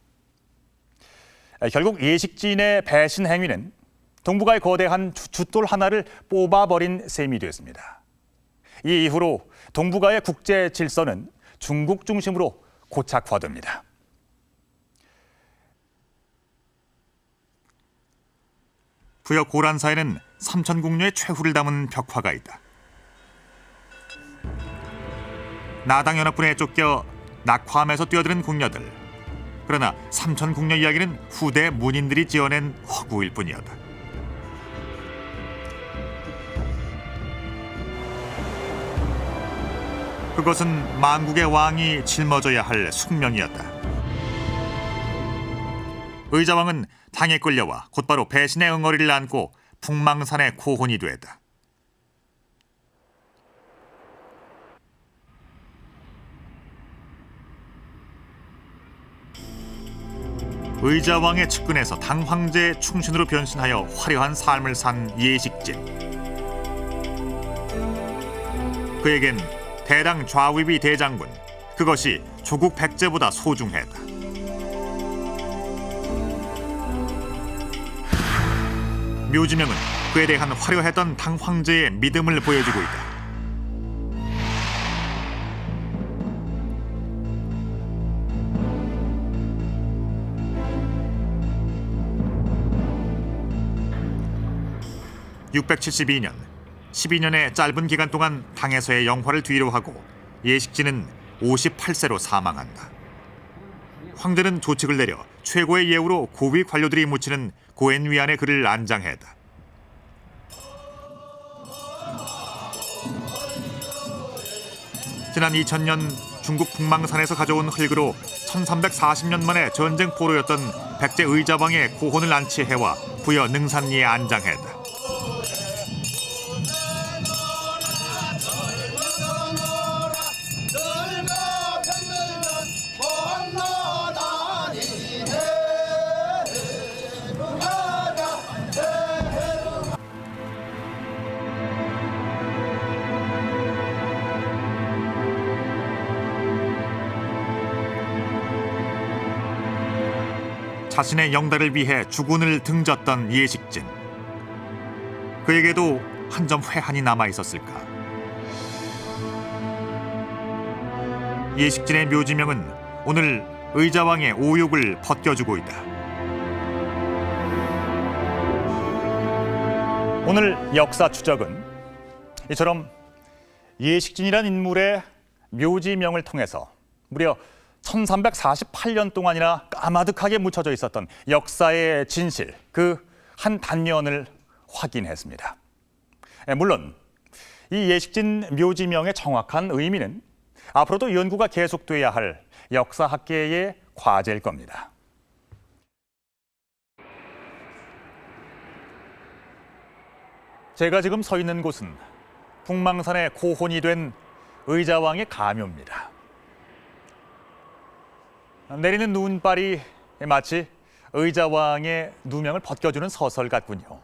결국 예식진의 배신 행위는 동북아의 거대한 숫돌 하나를 뽑아버린 셈이 되었습니다. 이 이후로 동북아의 국제 질서는 중국 중심으로 고착화됩니다. 부여 고란사에는 삼천궁녀의 최후를 담은 벽화가 있다. 나당연합군에 쫓겨 낙화암에서 뛰어드는 궁녀들. 그러나 삼천궁녀 이야기는 후대 문인들이 지어낸 허구일 뿐이었다. 그것은 만국의 왕이 짊어져야 할 숙명이었다. 의자왕은 당에 끌려와 곧바로 배신의 응어리를 안고 풍망산의 고혼이 되었다. 의자왕의 측근에서 당 황제의 충신으로 변신하여 화려한 삶을 산 예식진. 그에겐 대당 좌위비 대장군, 그것이 조국 백제보다 소중했다. 묘지명은 그에 대한 화려했던 당 황제의 믿음을 보여주고 있다. (672년) 12년의 짧은 기간 동안 당에서의 영화를 뒤로하고 예식진은 58세로 사망한다. 황제는 조칙을 내려 최고의 예우로 고위 관료들이 묻히는 고엔위안의 글을 안장했다. 지난 2000년 중국 북망산에서 가져온 흙으로 1340년 만에 전쟁 포로였던 백제 의자왕의 고혼을 안치해와 부여 능산리에 안장했다. 자신의 영달을 위해 주군을 등졌던 예식진. 그에게도 한 점 회한이 남아 있었을까? 예식진의 묘지명은 오늘 의자왕의 오욕을 벗겨주고 있다. 오늘 역사 추적은 이처럼 예식진이란 인물의 묘지명을 통해서 무려 1348년 동안이나 까마득하게 묻혀져 있었던 역사의 진실, 그 한 단면을 확인했습니다. 물론 이 예식진 묘지명의 정확한 의미는 앞으로도 연구가 계속돼야 할 역사학계의 과제일 겁니다. 제가 지금 서 있는 곳은 북망산의 고혼이 된 의자왕의 가묘입니다. 내리는 눈발이 마치 의자왕의 누명을 벗겨주는 서설 같군요.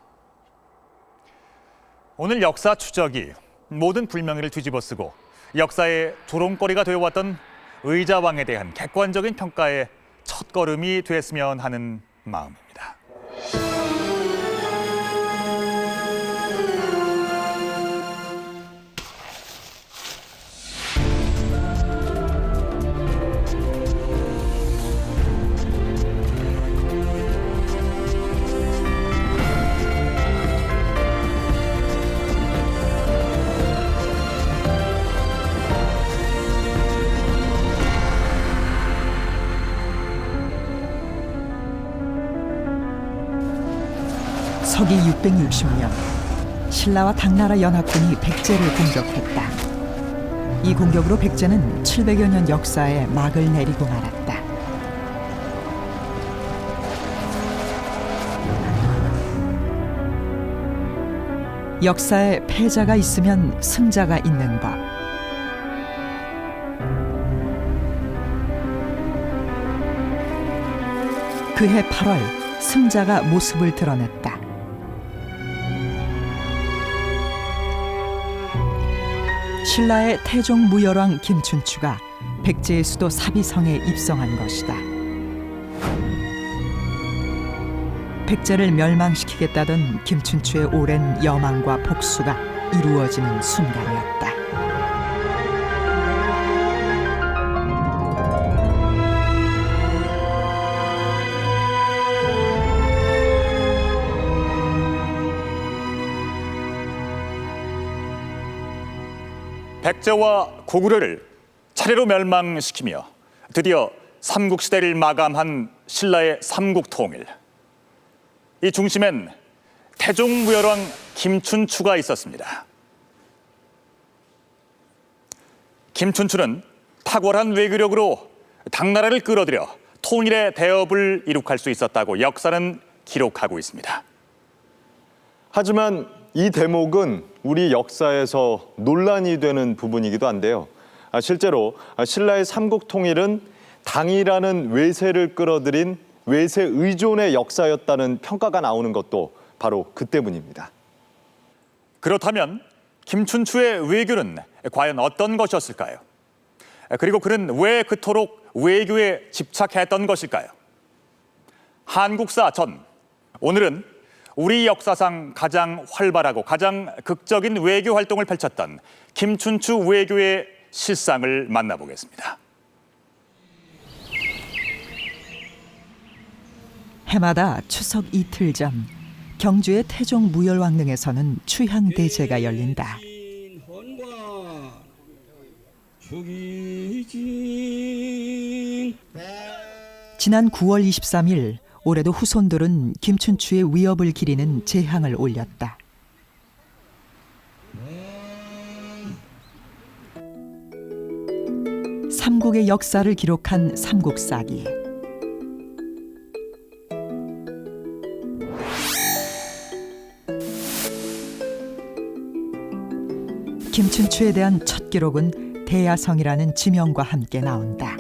오늘 역사 추적이 모든 불명예를 뒤집어쓰고 역사의 조롱거리가 되어왔던 의자왕에 대한 객관적인 평가의 첫걸음이 됐으면 하는 마음입니다. 서기 660년 신라와 당나라 연합군이 백제를 공격했다. 이 공격으로 백제는 700여 년 역사에 막을 내리고 말았다. 역사에 패자가 있으면 승자가 있는 법. 그해 8월 승자가 모습을 드러냈다. 신라의 태종 무열왕 김춘추가 백제의 수도 사비성에 입성한 것이다. 백제를 멸망시키겠다던 김춘추의 오랜 여망과 복수가 이루어지는 순간이었다. 백제와 고구려를 차례로 멸망시키며 드디어 삼국시대를 마감한 신라의 삼국통일. 이 중심엔 태종무열왕 김춘추가 있었습니다. 김춘추는 탁월한 외교력으로 당나라를 끌어들여 통일의 대업을 이룩할 수 있었다고 역사는 기록하고 있습니다. 하지만 이 대목은 우리 역사에서 논란이 되는 부분이기도 한데요. 실제로 신라의 삼국통일은 당이라는 외세를 끌어들인 외세 의존의 역사였다는 평가가 나오는 것도 바로 그 때문입니다. 그렇다면 김춘추의 외교는 과연 어떤 것이었을까요? 그리고 그는 왜 그토록 외교에 집착했던 것일까요? 한국사 전, 오늘은 우리 역사상 가장 활발하고 가장 극적인 외교 활동을 펼쳤던 김춘추 외교의 실상을 만나보겠습니다. 해마다 추석 이틀 전 경주의 태종 무열왕릉에서는 추향대제가 열린다. 지난 9월 23일 올해도 후손들은 김춘추의 위협을 기리는 제향을 올렸다. 삼국의 역사를 기록한 삼국사기. 김춘추에 대한 첫 기록은 대야성이라는 지명과 함께 나온다.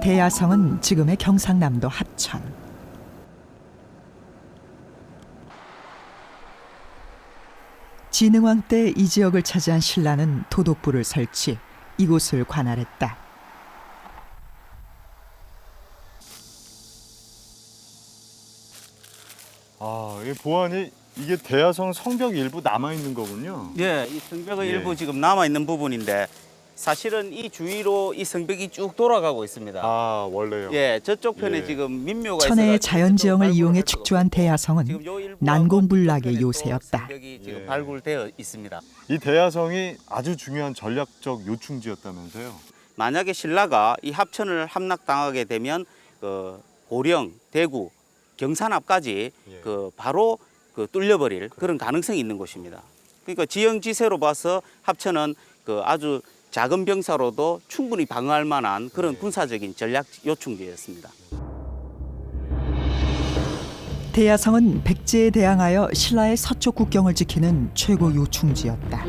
대야성은 지금의 경상남도 합천. 진흥왕 때 이 지역을 차지한 신라는 도독부를 설치, 이곳을 관할했다. 아, 이 보안이 이게 대야성 성벽 일부 남아 있는 거군요. 예, 이 성벽의 예. 일부 지금 남아 있는 부분인데 사실은 이 주위로 이 성벽이 쭉 돌아가고 있습니다. 아, 원래요. 예, 저쪽 편에 예. 지금 민묘가 천혜의 있어가지고 자연지형을 저쪽 이용해 발굴을 축조한 대야성은 지금 요 일부하고 난공불락의 저쪽 편에 또 요새였다. 성벽이 지금 예. 발굴되어 있습니다. 이 대야성이 아주 중요한 전략적 요충지였다면서요. 만약에 신라가 이 합천을 함락당하게 되면 그 고령, 대구, 경산 앞까지 예. 그 바로 그 뚫려버릴 그런 가능성이 있는 곳입니다. 그러니까 지형지세로 봐서 합천은 그 아주 작은 병사로도 충분히 방어할 만한 그런 군사적인 전략 요충지였습니다. 대야성은 백제에 대항하여 신라의 서쪽 국경을 지키는 최고 요충지였다.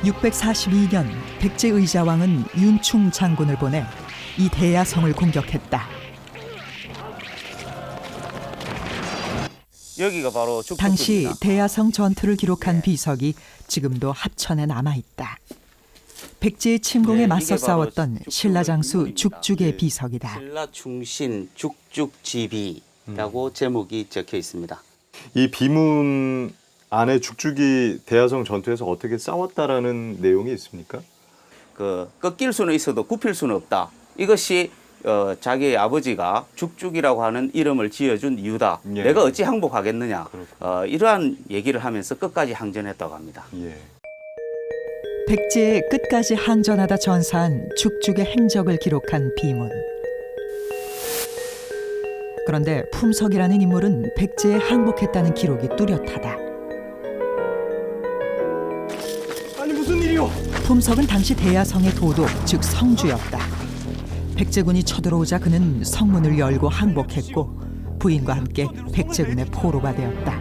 (642년) 백제 의자왕은 윤충 장군을 보내 이 대야성을 공격했다. 여기가 바로 죽죽입니다. 당시 대야성 전투를 기록한 비석이 지금도 합천에 남아있다. 백제의 침공에 네, 맞서 이게 바로 싸웠던 죽죽의 신라장수 비문입니다. 죽죽의 비석이다. 신라 충신 죽죽지비라고 제목이 적혀 있습니다. 이 비문 안에 죽죽이 대야성 전투에서 어떻게 싸웠다라는 내용이 있습니까? 그 꺾일 수는 있어도 굽힐 수는 없다. 이것이 자기의 아버지가 죽죽이라고 하는 이름을 지어준 이유다. 예. 내가 어찌 항복하겠느냐. 이러한 얘기를 하면서 끝까지 항전했다고 합니다. 예. 백제에 끝까지 항전하다 전사한 죽죽의 행적을 기록한 비문. 그런데 품석이라는 인물은 백제에 항복했다는 기록이 뚜렷하다. 아니 무슨 일이요? 품석은 당시 대야성의 도독, 즉 성주였다. 백제군이 쳐들어오자 그는 성문을 열고 항복했고 부인과 함께 백제군의 포로가 되었다.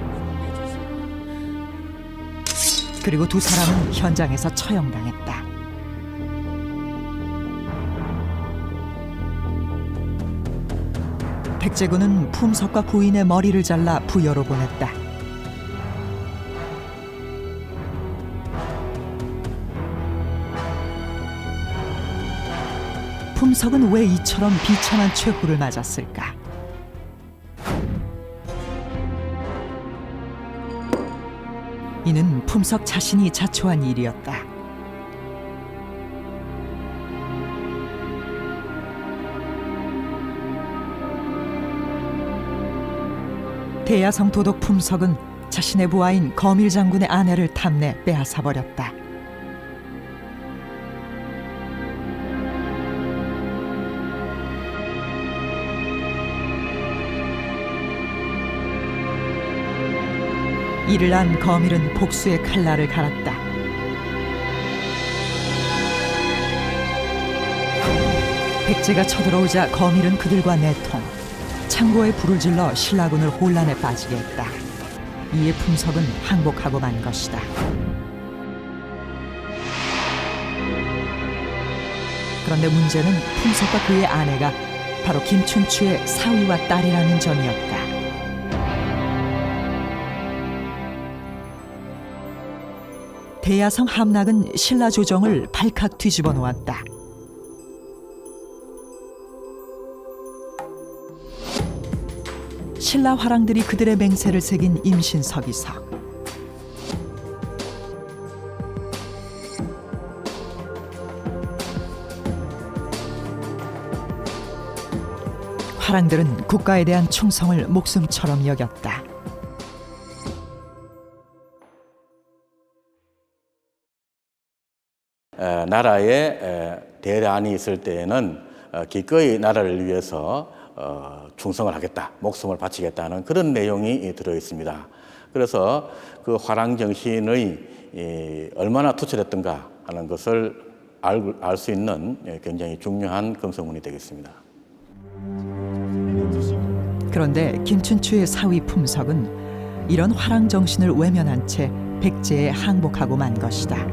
그리고 두 사람은 현장에서 처형당했다. 백제군은 품석과 부인의 머리를 잘라 부여로 보냈다. 품석은 왜 이처럼 비참한 최후를 맞았을까? 이는 품석 자신이 자초한 일이었다. 대야성 도독 품석은 자신의 부하인 거밀 장군의 아내를 탐내 빼앗아 버렸다. 이를 안 거밀은 복수의 칼날을 갈았다. 백제가 쳐들어오자 거밀은 그들과 내통, 창고에 불을 질러 신라군을 혼란에 빠지게 했다. 이에 품석은 항복하고 만 것이다. 그런데 문제는 품석과 그의 아내가 바로 김춘추의 사위와 딸이라는 점이었다. 대야성 함락은 신라 조정을 발칵 뒤집어 놓았다. 신라 화랑들이 그들의 맹세를 새긴 임신서기석. 화랑들은 국가에 대한 충성을 목숨처럼 여겼다. 나라에 대란이 있을 때에는 기꺼이 나라를 위해서 충성을 하겠다, 목숨을 바치겠다는 그런 내용이 들어 있습니다. 그래서 그 화랑 정신의 얼마나 투철했던가 하는 것을 알 수 있는 굉장히 중요한 금서문이 되겠습니다. 그런데 김춘추의 사위 품석은 이런 화랑 정신을 외면한 채 백제에 항복하고 만 것이다.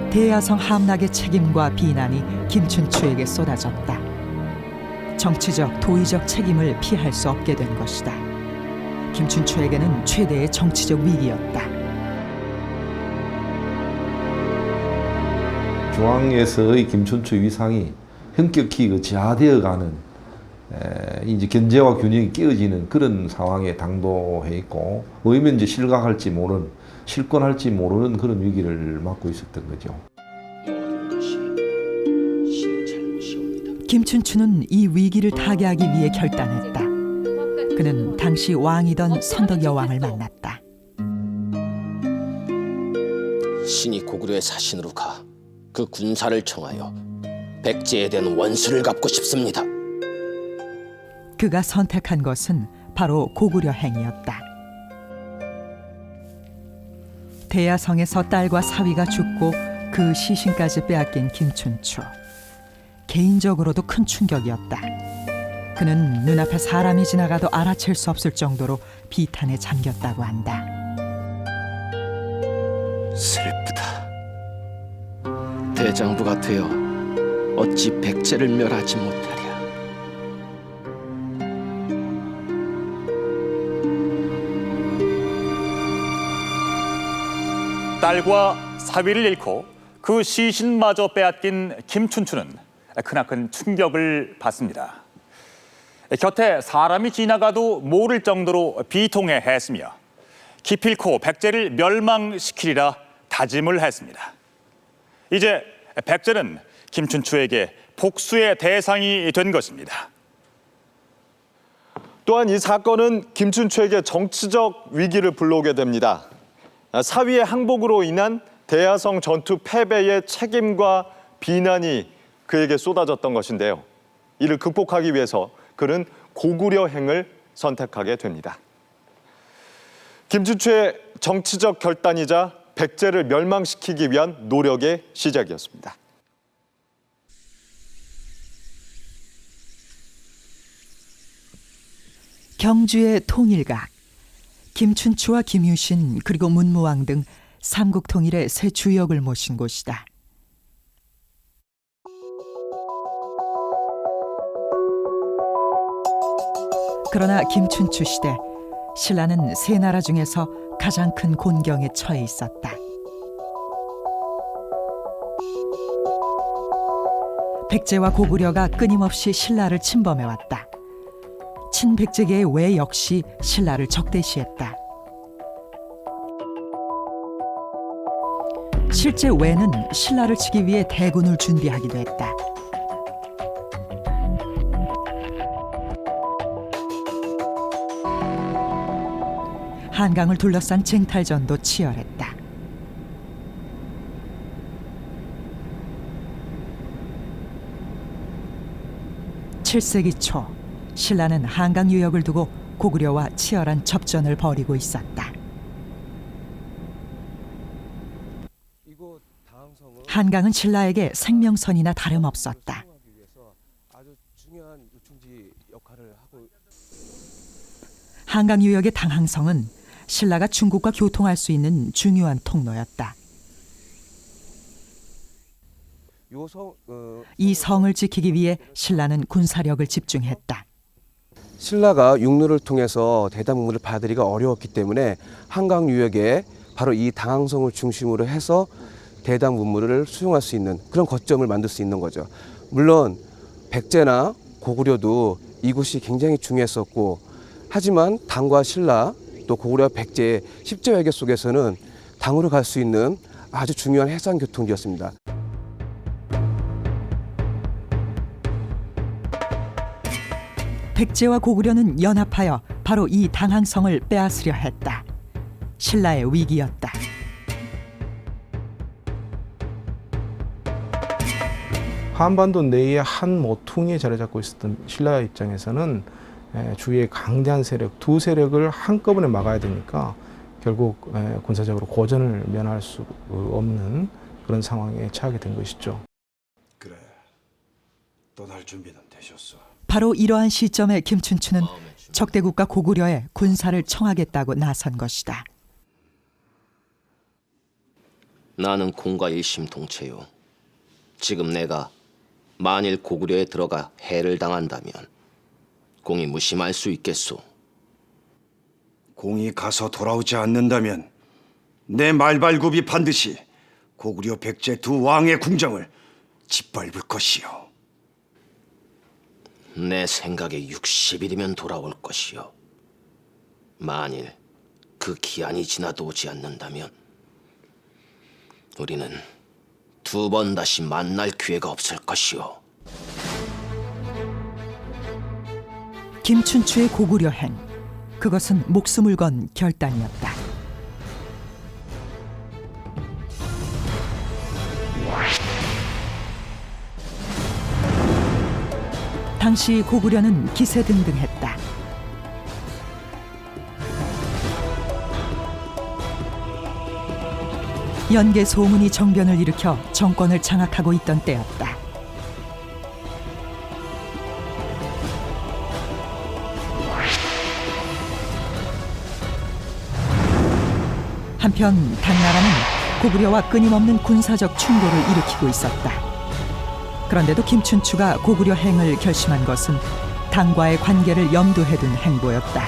대야성 함락의 책임과 비난이 김춘추에게 쏟아졌다. 정치적, 도의적 책임을 피할 수 없게 된 것이다. 김춘추에게는 최대의 정치적 위기였다. 중앙에서의 김춘추 위상이 현격히 저하되어가는 이제 견제와 균형이 깨어지는 그런 상황에 당도해 있고 의면 이제 실권할지 모르는 그런 위기를 맞고 있었던 거죠. 김춘추는 이 위기를 타개하기 위해 결단했다. 그는 당시 왕이던 선덕여왕을 만났다. 신이 고구려의 사신으로 가 그 군사를 청하여 백제에 대한 원수를 갚고 싶습니다. 그가 선택한 것은 바로 고구려 행이었다. 대야성에서 딸과 사위가 죽고 그 시신까지 빼앗긴 김춘추. 개인적으로도 큰 충격이었다. 그는 눈앞에 사람이 지나가도 알아챌 수 없을 정도로 비탄에 잠겼다고 한다. 슬프다. 대장부가 되어 어찌 백제를 멸하지 못하랴. 딸과 사위를 잃고 그 시신마저 빼앗긴 김춘추는 크나큰 충격을 받습니다. 곁에 사람이 지나가도 모를 정도로 비통해했으며 기필코 백제를 멸망시키리라 다짐을 했습니다. 이제 백제는 김춘추에게 복수의 대상이 된 것입니다. 또한 이 사건은 김춘추에게 정치적 위기를 불러오게 됩니다. 사위의 항복으로 인한 대야성 전투 패배의 책임과 비난이 그에게 쏟아졌던 것인데요. 이를 극복하기 위해서 그는 고구려행을 선택하게 됩니다. 김춘추의 정치적 결단이자 백제를 멸망시키기 위한 노력의 시작이었습니다. 경주의 통일각, 김춘추와 김유신 그리고 문무왕 등 삼국 통일의 새 주역을 모신 곳이다. 그러나 김춘추 시대, 신라는 세 나라 중에서 가장 큰 곤경에 처해 있었다. 백제와 고구려가 끊임없이 신라를 침범해왔다. 친백제계의 외 역시 신라를 적대시했다. 실제 외는 신라를 치기 위해 대군을 준비하기도 했다. 한강을 둘러싼 쟁탈전도 치열했다. (7세기) 초 신라는 한강 유역을 두고 고구려와 치열한 접전을 벌이고 있었다. 한강은 신라에게 생명선이나 다름없었다. 한강 유역의 당항성은 신라가 중국과 교통할 수 있는 중요한 통로였다. 이 성을 지키기 위해 신라는 군사력을 집중했다. 신라가 육로를 통해서 대담문물을 받아들이기가 어려웠기 때문에 한강 유역에 바로 이 당항성을 중심으로 해서 대담문물을 수용할 수 있는 그런 거점을 만들 수 있는 거죠. 물론 백제나 고구려도 이곳이 굉장히 중요했었고, 하지만 당과 신라 또 고구려 백제의 십제 외교 속에서는 당으로 갈 수 있는 아주 중요한 해상 교통지였습니다. 백제와 고구려는 연합하여 바로 이 당항성을 빼앗으려 했다. 신라의 위기였다. 한반도 내의 한 모퉁이에 자리 잡고 있었던 신라 입장에서는 주위의 강대한 세력, 두 세력을 한꺼번에 막아야 되니까 결국 군사적으로 고전을 면할 수 없는 그런 상황에 처하게 된 것이죠. 그래, 떠날 준비는 되셨어. 바로 이러한 시점에 김춘추는 적대국가 고구려에 군사를 청하겠다고 나선 것이다. 나는 공과 일심동체요. 지금 내가 만일 고구려에 들어가 해를 당한다면 공이 무심할 수 있겠소. 공이 가서 돌아오지 않는다면 내 말발굽이 반드시 고구려 백제 두 왕의 궁정을 짓밟을 것이요. 내 생각에 60일이면 돌아올 것이요. 만일 그 기한이 지나도 오지 않는다면 우리는 두 번 다시 만날 기회가 없을 것이요. 김춘추의 고구려행, 그것은 목숨을 건 결단이었다. 당시 고구려는 기세등등했다. 연개 소문이 정변을 일으켜 정권을 장악하고 있던 때였다. 한편 당나라는 고구려와 끊임없는 군사적 충돌을 일으키고 있었다. 그런데도 김춘추가 고구려 행을 결심한 것은 당과의 관계를 염두에 둔 행보였다.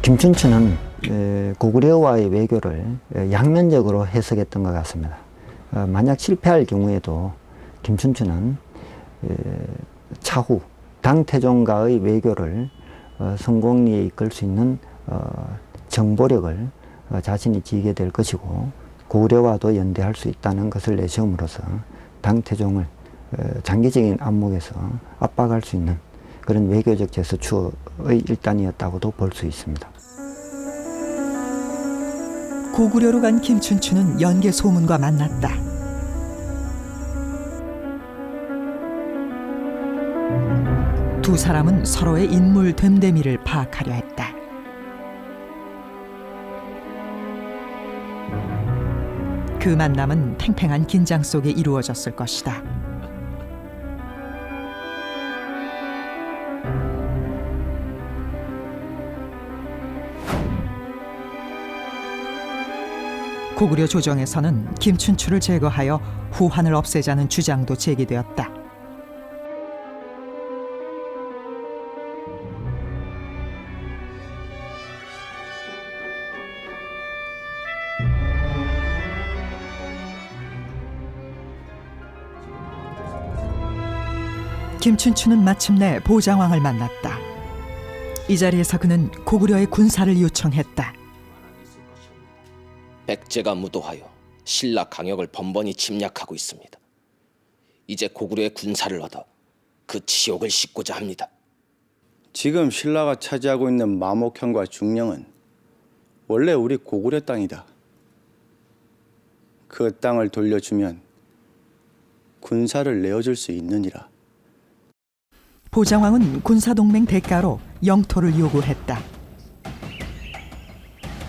김춘추는 고구려와의 외교를 양면적으로 해석했던 것 같습니다. 만약 실패할 경우에도 김춘추는 차후 당태종과의 외교를 성공리에 이끌 수 있는 정보력을 자신이 지게 될 것이고, 고구려와도 연대할 수 있다는 것을 내세움으로써 당태종을 장기적인 안목에서 압박할 수 있는 그런 외교적 제스처의 일단이었다고도 볼 수 있습니다. 고구려로 간 김춘추는 연개 소문과 만났다. 두 사람은 서로의 인물 됨됨이를 파악하려 했다. 그 만남은 팽팽한 긴장 속에 이루어졌을 것이다. 고구려 조정에서는 김춘추를 제거하여 후한을 없애자는 주장도 제기되었다. 김춘추는 마침내 보장왕을 만났다. 이 자리에서 그는 고구려의 군사를 요청했다. 백제가 무도하여 신라 강역을 번번이 침략하고 있습니다. 이제 고구려의 군사를 얻어 그 치욕을 씻고자 합니다. 지금 신라가 차지하고 있는 마목현과 중령은 원래 우리 고구려 땅이다. 그 땅을 돌려주면 군사를 내어줄 수 있느니라. 보장왕은 군사동맹 대가로 영토를 요구했다.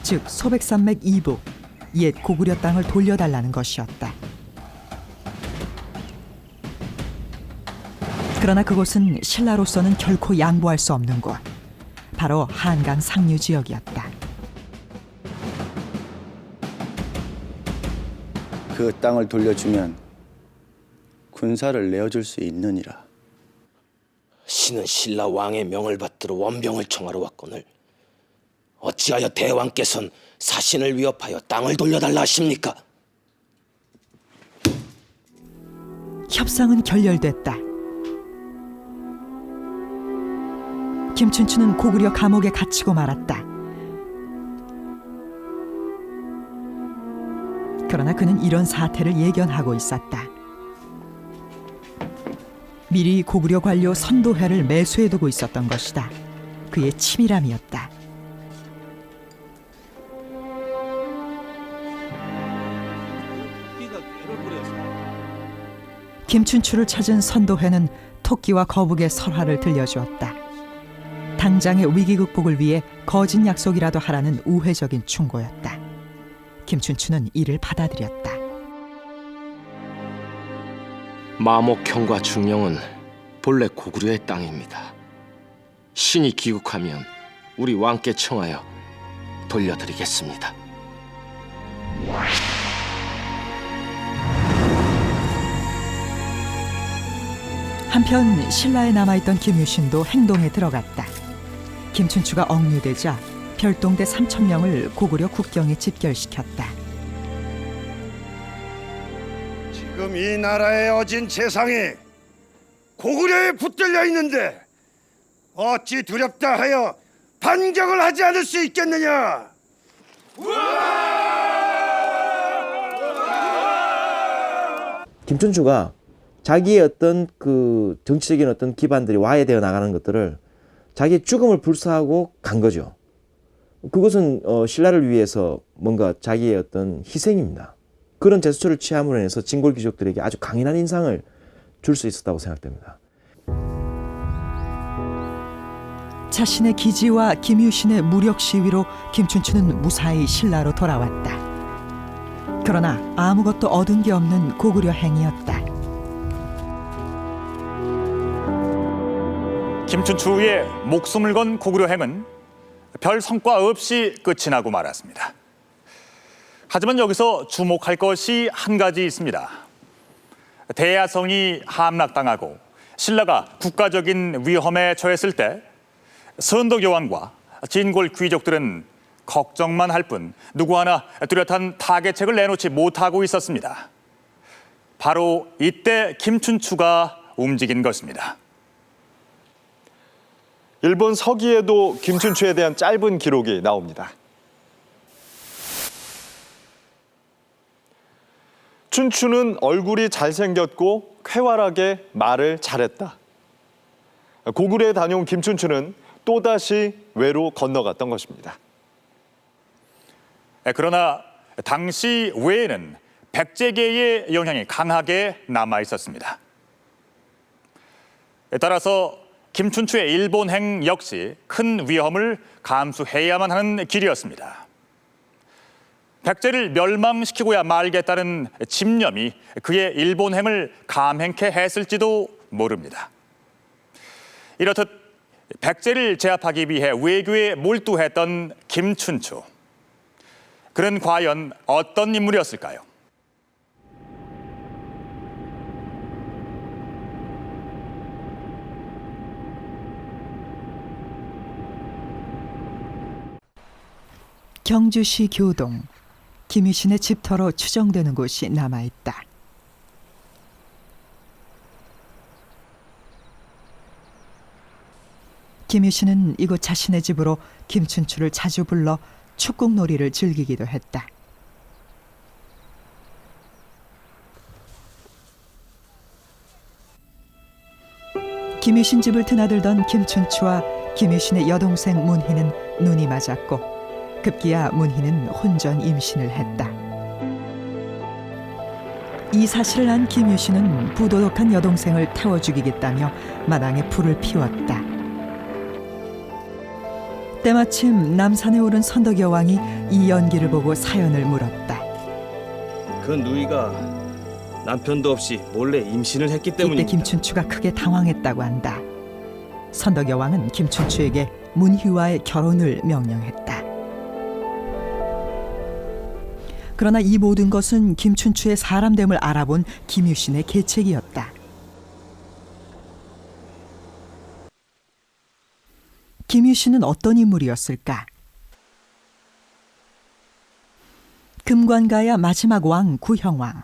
즉 소백산맥 이북, 옛 고구려 땅을 돌려달라는 것이었다. 그러나 그곳은 신라로서는 결코 양보할 수 없는 곳, 바로 한강 상류 지역이었다. 그 땅을 돌려주면 군사를 내어줄 수 있느니라. 신은 신라 왕의 명을 받들어 원병을 청하러 왔거늘 어찌하여 대왕께서는 사신을 위협하여 땅을 돌려달라 하십니까? 협상은 결렬됐다. 김춘추는 고구려 감옥에 갇히고 말았다. 그러나 그는 이런 사태를 예견하고 있었다. 미리 고구려 관료 선도회를 매수해두고 있었던 것이다. 그의 치밀함이었다. 김춘추를 찾은 선도회는 토끼와 거북의 설화를 들려주었다. 당장의 위기 극복을 위해 거짓 약속이라도 하라는 우회적인 충고였다. 김춘추는 이를 받아들였다. 마목현과 중령은 본래 고구려의 땅입니다. 신이 귀국하면 우리 왕께 청하여 돌려드리겠습니다. 한편 신라에 남아있던 김유신도 행동에 들어갔다. 김춘추가 억류되자 별동대 3,000명을 고구려 국경에 집결시켰다. 지금 이 나라의 어진 재상이 고구려에 붙들려 있는데 어찌 두렵다 하여 반격을 하지 않을 수 있겠느냐? 김춘추가 자기의 어떤 그 정치적인 어떤 기반들이 와해되어 나가는 것들을 자기의 죽음을 불사하고 간 거죠. 그것은 신라를 위해서 뭔가 자기의 어떤 희생입니다. 그런 제스처를 취함으로 인해서 진골 귀족들에게 아주 강인한 인상을 줄 수 있었다고 생각됩니다. 자신의 기지와 김유신의 무력 시위로 김춘추는 무사히 신라로 돌아왔다. 그러나 아무것도 얻은 게 없는 고구려 행이었다. 김춘추의 목숨을 건 고구려 행은 별 성과 없이 끝이 나고 말았습니다. 하지만 여기서 주목할 것이 한 가지 있습니다. 대야성이 함락당하고 신라가 국가적인 위험에 처했을 때 선덕여왕과 진골 귀족들은 걱정만 할 뿐 누구 하나 뚜렷한 타개책을 내놓지 못하고 있었습니다. 바로 이때 김춘추가 움직인 것입니다. 일본 서기에도 김춘추에 대한 짧은 기록이 나옵니다. 춘추는 얼굴이 잘생겼고 쾌활하게 말을 잘했다. 고구려에 다녀온 김춘추는 또다시 외로 건너갔던 것입니다. 그러나 당시 외에는 백제계의 영향이 강하게 남아 있었습니다. 따라서 김춘추의 일본행 역시 큰 위험을 감수해야만 하는 길이었습니다. 백제를 멸망시키고야 말겠다는 집념이 그의 일본행을 감행케 했을지도 모릅니다. 이렇듯 백제를 제압하기 위해 외교에 몰두했던 김춘추. 그는 과연 어떤 인물이었을까요? 경주시 교동, 김유신의 집터로 추정되는 곳이 남아있다. 김유신은 이곳 자신의 집으로 김춘추를 자주 불러 축국놀이를 즐기기도 했다. 김유신 집을 드나들던 김춘추와 김유신의 여동생 문희는 눈이 맞았고 급기야 문희는 혼전 임신을 했다. 이 사실을 안 김유신은 부도덕한 여동생을 태워 죽이겠다며 마당에 불을 피웠다. 때마침 남산에 오른 선덕여왕이 이 연기를 보고 사연을 물었다. 그 누이가 남편도 없이 몰래 임신을 했기 이때 때문입니다. 김춘추가 크게 당황했다고 한다. 선덕여왕은 김춘추에게 문희와의 결혼을 명령했다. 그러나 이 모든 것은 김춘추의 사람됨을 알아본 김유신의 계책이었다. 김유신은 어떤 인물이었을까? 금관가야 마지막 왕 구형왕.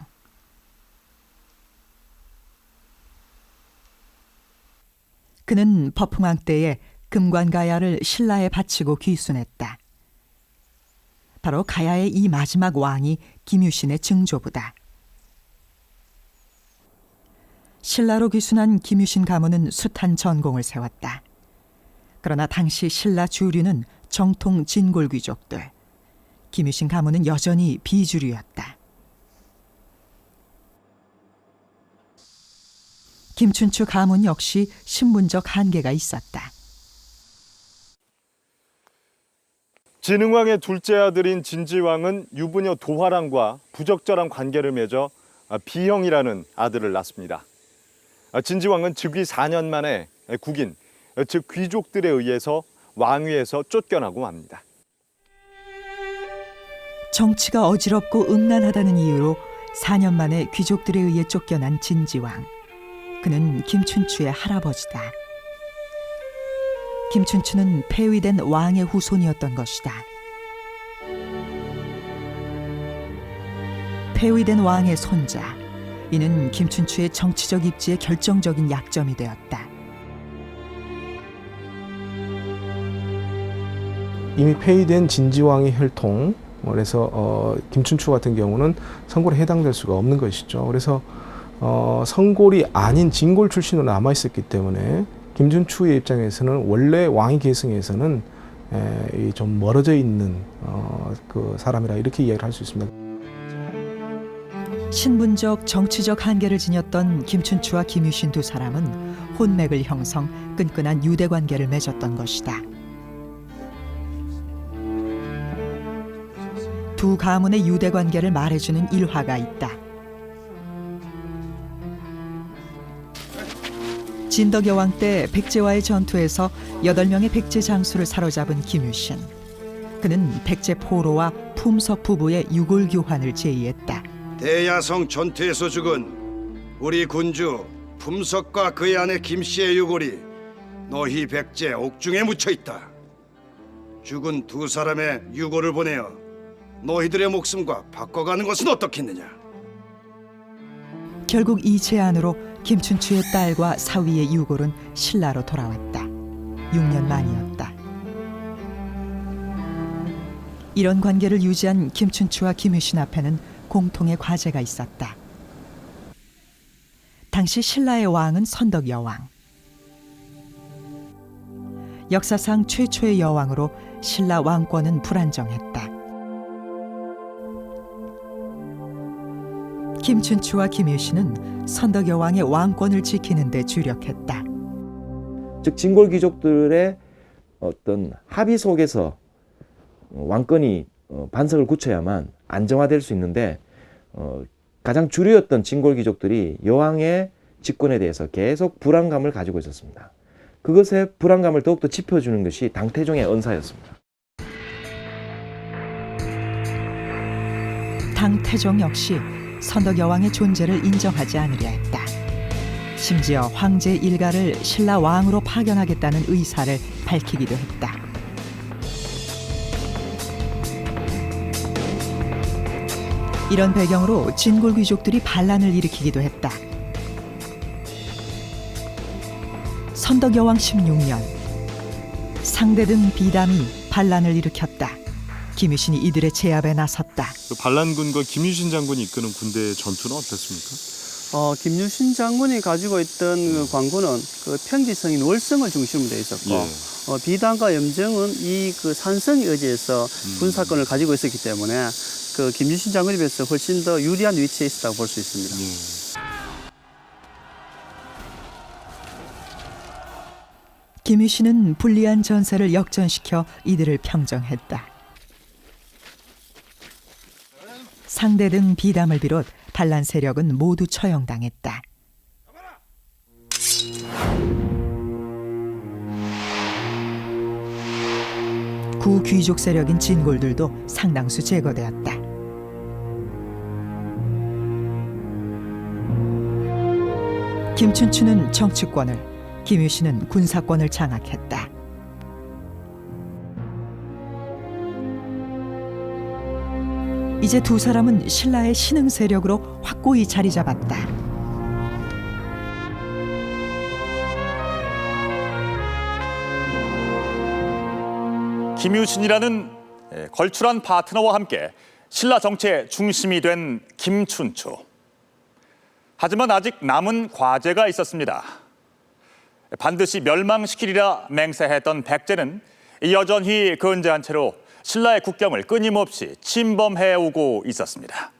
그는 법흥왕 때에 금관가야를 신라에 바치고 귀순했다. 바로 가야의 이 마지막 왕이 김유신의 증조부다. 신라로 귀순한 김유신 가문은 숱한 전공을 세웠다. 그러나 당시 신라 주류는 정통 진골 귀족들. 김유신 가문은 여전히 비주류였다. 김춘추 가문 역시 신분적 한계가 있었다. 진흥왕의 둘째 아들인 진지왕은 유부녀 도화랑과 부적절한 관계를 맺어 비형이라는 아들을 낳습니다. 진지왕은 즉위 4년 만에 국인, 즉 귀족들에 의해서 왕위에서 쫓겨나고 맙니다. 정치가 어지럽고 음란하다는 이유로 4년 만에 귀족들에 의해 쫓겨난 진지왕. 그는 김춘추의 할아버지다. 김춘추는 폐위된 왕의 후손이었던 것이다. 폐위된 왕의 손자. 이는 김춘추의 정치적 입지에 결정적인 약점이 되었다. 이미 폐위된 진지왕의 혈통, 그래서 김춘추 같은 경우는 선골에 해당될 수가 없는 것이죠. 그래서 선골이 아닌 진골 출신으로 남아 있었기 때문에 김춘추의 입장에서는 원래 왕위 계승에서는 좀 멀어져 있는 그 사람이라 이렇게 이야기를 할 수 있습니다. 신분적, 정치적 한계를 지녔던 김춘추와 김유신 두 사람은 혼맥을 형성, 끈끈한 유대 관계를 맺었던 것이다. 두 가문의 유대 관계를 말해주는 일화가 있다. 진덕여왕 때 백제와의 전투에서 8명의 백제 장수를 사로잡은 김유신. 그는 백제 포로와 품석 부부의 유골 교환을 제의했다. 대야성 전투에서 죽은 우리 군주 품석과 그의 아내 김씨의 유골이 너희 백제 옥중에 묻혀 있다. 죽은 두 사람의 유골을 보내어 너희들의 목숨과 바꿔가는 것은 어떻겠느냐? 결국 이 제안으로 김춘추의 딸과 사위의 유골은 신라로 돌아왔다. 6년 만이었다. 이런 관계를 유지한 김춘추와 김유신 앞에는 공통의 과제가 있었다. 당시 신라의 왕은 선덕 여왕. 역사상 최초의 여왕으로 신라 왕권은 불안정했다. 김춘추와 김유신은 선덕 여왕의 왕권을 지키는 데 주력했다. 즉 진골 귀족들의 어떤 합의 속에서 왕권이 반석을 굳혀야만 안정화될 수 있는데 가장 주류였던 진골 귀족들이 여왕의 집권에 대해서 계속 불안감을 가지고 있었습니다. 그것의 불안감을 더욱더 짚어주는 것이 당태종의 언사였습니다. 당태종 역시 선덕 여왕의 존재를 인정하지 않으려 했다. 심지어 황제 일가를 신라 왕으로 파견하겠다는 의사를 밝히기도 했다. 이런 배경으로 진골 귀족들이 반란을 일으키기도 했다. 선덕 여왕 16년, 상대등 비담이 반란을 일으켰다. 김유신이 이들의 제압에 나섰다. 반란군과 김유신 장군이 이끄는 군대의 전투는 어땠습니까? 김유신 장군이 가지고 있던 그 관군은 그 평지성인 월성을 중심으로 돼 있었고, 비단과 염정은 이 그 산성에 의지해서 군사권을 가지고 있었기 때문에 그 김유신 장군에 비해서 훨씬 더 유리한 위치에 있었다고 볼 수 있습니다. 김유신은 불리한 전세를 역전시켜 이들을 평정했다. 상대등 비담을 비롯 반란 세력은 모두 처형당했다. 구귀족 세력인 진골들도 상당수 제거되었다. 김춘추는 정치권을, 김유신은 군사권을 장악했다. 이제 두 사람은 신라의 신흥 세력으로 확고히 자리 잡았다. 김유신이라는 걸출한 파트너와 함께 신라 정치의 중심이 된 김춘추. 하지만 아직 남은 과제가 있었습니다. 반드시 멸망시키리라 맹세했던 백제는 여전히 근제한 채로 신라의 국경을 끊임없이 침범해오고 있었습니다.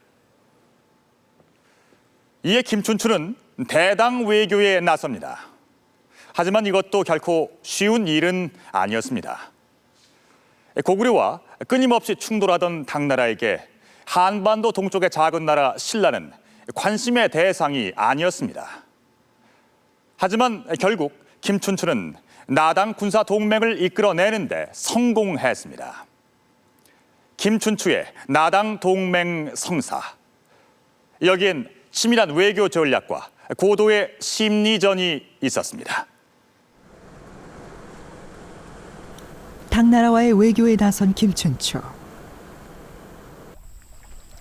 이에 김춘추는 대당 외교에 나섭니다. 하지만 이것도 결코 쉬운 일은 아니었습니다. 고구려와 끊임없이 충돌하던 당나라에게 한반도 동쪽의 작은 나라 신라는 관심의 대상이 아니었습니다. 하지만 결국 김춘추는 나당 군사 동맹을 이끌어내는데 성공했습니다. 김춘추의 나당 동맹 성사. 여기엔 치밀한 외교 전략과 고도의 심리전이 있었습니다. 당나라와의 외교에 나선 김춘추.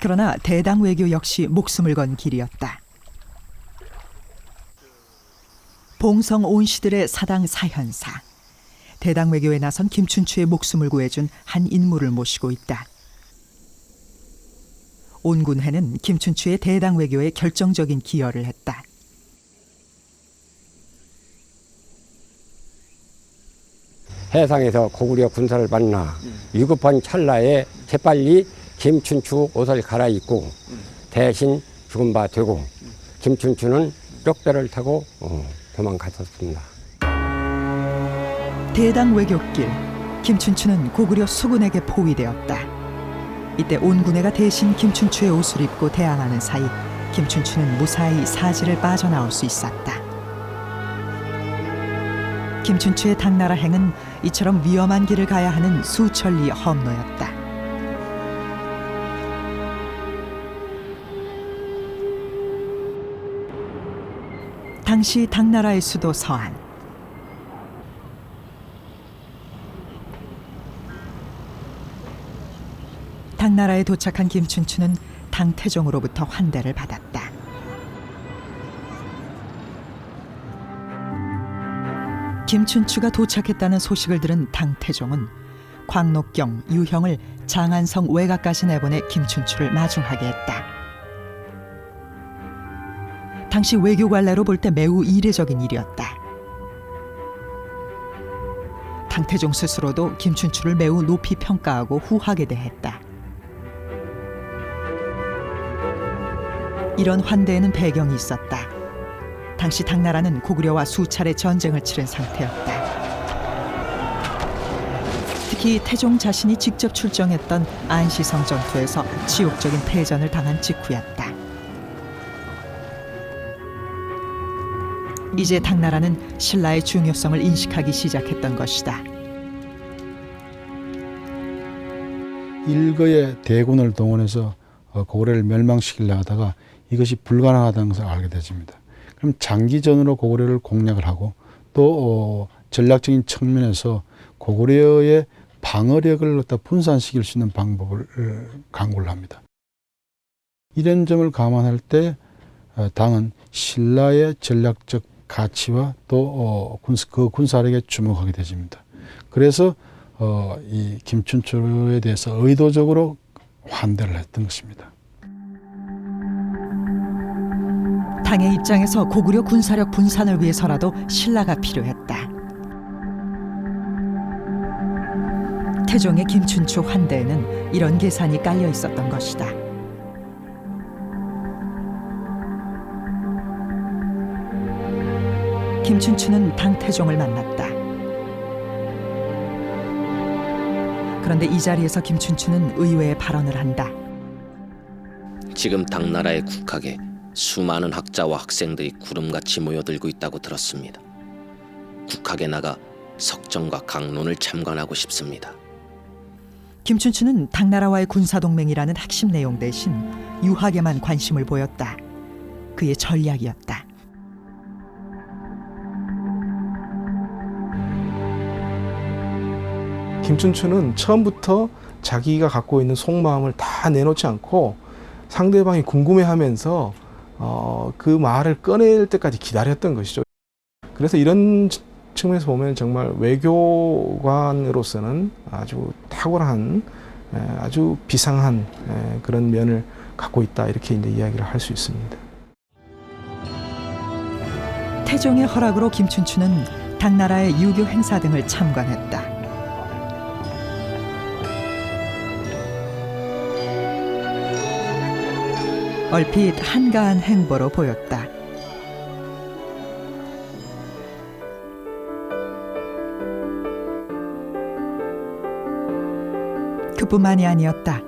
그러나 대당 외교 역시 목숨을 건 길이었다. 봉성 온시들의 사당 사현사. 대당 외교에 나선 김춘추의 목숨을 구해준 한 인물을 모시고 있다. 온군해는 김춘추의 대당 외교에 결정적인 기여를 했다. 해상에서 고구려 군사를 만나 위급한 찰나에 재빨리 김춘추 옷을 갈아입고 대신 죽은 바 되고 김춘추는 뼈배를 타고 도망갔었습니다. 대당 외교길, 김춘추는 고구려 수군에게 포위되었다. 이때 온군해가 대신 김춘추의 옷을 입고 대항하는 사이 김춘추는 무사히 사지를 빠져나올 수 있었다. 김춘추의 당나라 행은 이처럼 위험한 길을 가야 하는 수천리 험로였다. 당시 당나라의 수도 서안. 당나라에 도착한 김춘추는 당태종으로부터 환대를 받았다. 김춘추가 도착했다는 소식을 들은 당태종은 광록경, 유형을 장안성 외곽까지 내보내 김춘추를 마중하게 했다. 당시 외교 관례로 볼 때 매우 이례적인 일이었다. 당태종 스스로도 김춘추를 매우 높이 평가하고 후하게 대했다. 이런 환대에는 배경이 있었다. 당시 당나라는 고구려와 수차례 전쟁을 치른 상태였다. 특히 태종 자신이 직접 출정했던 안시성 전투에서 치욕적인 패전을 당한 직후였다. 이제 당나라는 신라의 중요성을 인식하기 시작했던 것이다. 일거의 대군을 동원해서 고구려를 멸망시키려 하다가 이것이 불가능하다는 것을 알게 되집니다. 그럼 장기전으로 고구려를 공략을 하고 또 전략적인 측면에서 고구려의 방어력을 갖다 분산시킬 수 있는 방법을 강구를 합니다. 이런 점을 감안할 때 당은 신라의 전략적 가치와 또 그 군사력에 주목하게 되집니다. 그래서 이 김춘추에 대해서 의도적으로 환대를 했던 것입니다. 당의 입장에서 고구려 군사력 분산을 위해서라도 신라가 필요했다. 태종의 김춘추 환대에는 이런 계산이 깔려 있었던 것이다. 김춘추는 당태종을 만났다. 그런데 이 자리에서 김춘추는 의외의 발언을 한다. 지금 당나라의 국학에 수많은 학자와 학생들이 구름같이 모여들고 있다고 들었습니다. 국학에 나가 석정과 강론을 참관하고 싶습니다. 김춘추는 당나라와의 군사동맹이라는 핵심 내용 대신 유학에만 관심을 보였다. 그의 전략이었다. 김춘추는 처음부터 자기가 갖고 있는 속마음을 다 내놓지 않고 상대방이 궁금해하면서 그 말을 꺼낼 때까지 기다렸던 것이죠. 그래서 이런 측면에서 보면 정말 외교관으로서는 아주 탁월한, 아주 비상한 그런 면을 갖고 있다, 이렇게 이제 이야기를 할 수 있습니다. 태종의 허락으로 김춘추는 당나라의 유교 행사 등을 참관했다. 얼핏 한가한 행보로 보였다. 그뿐만이 아니었다.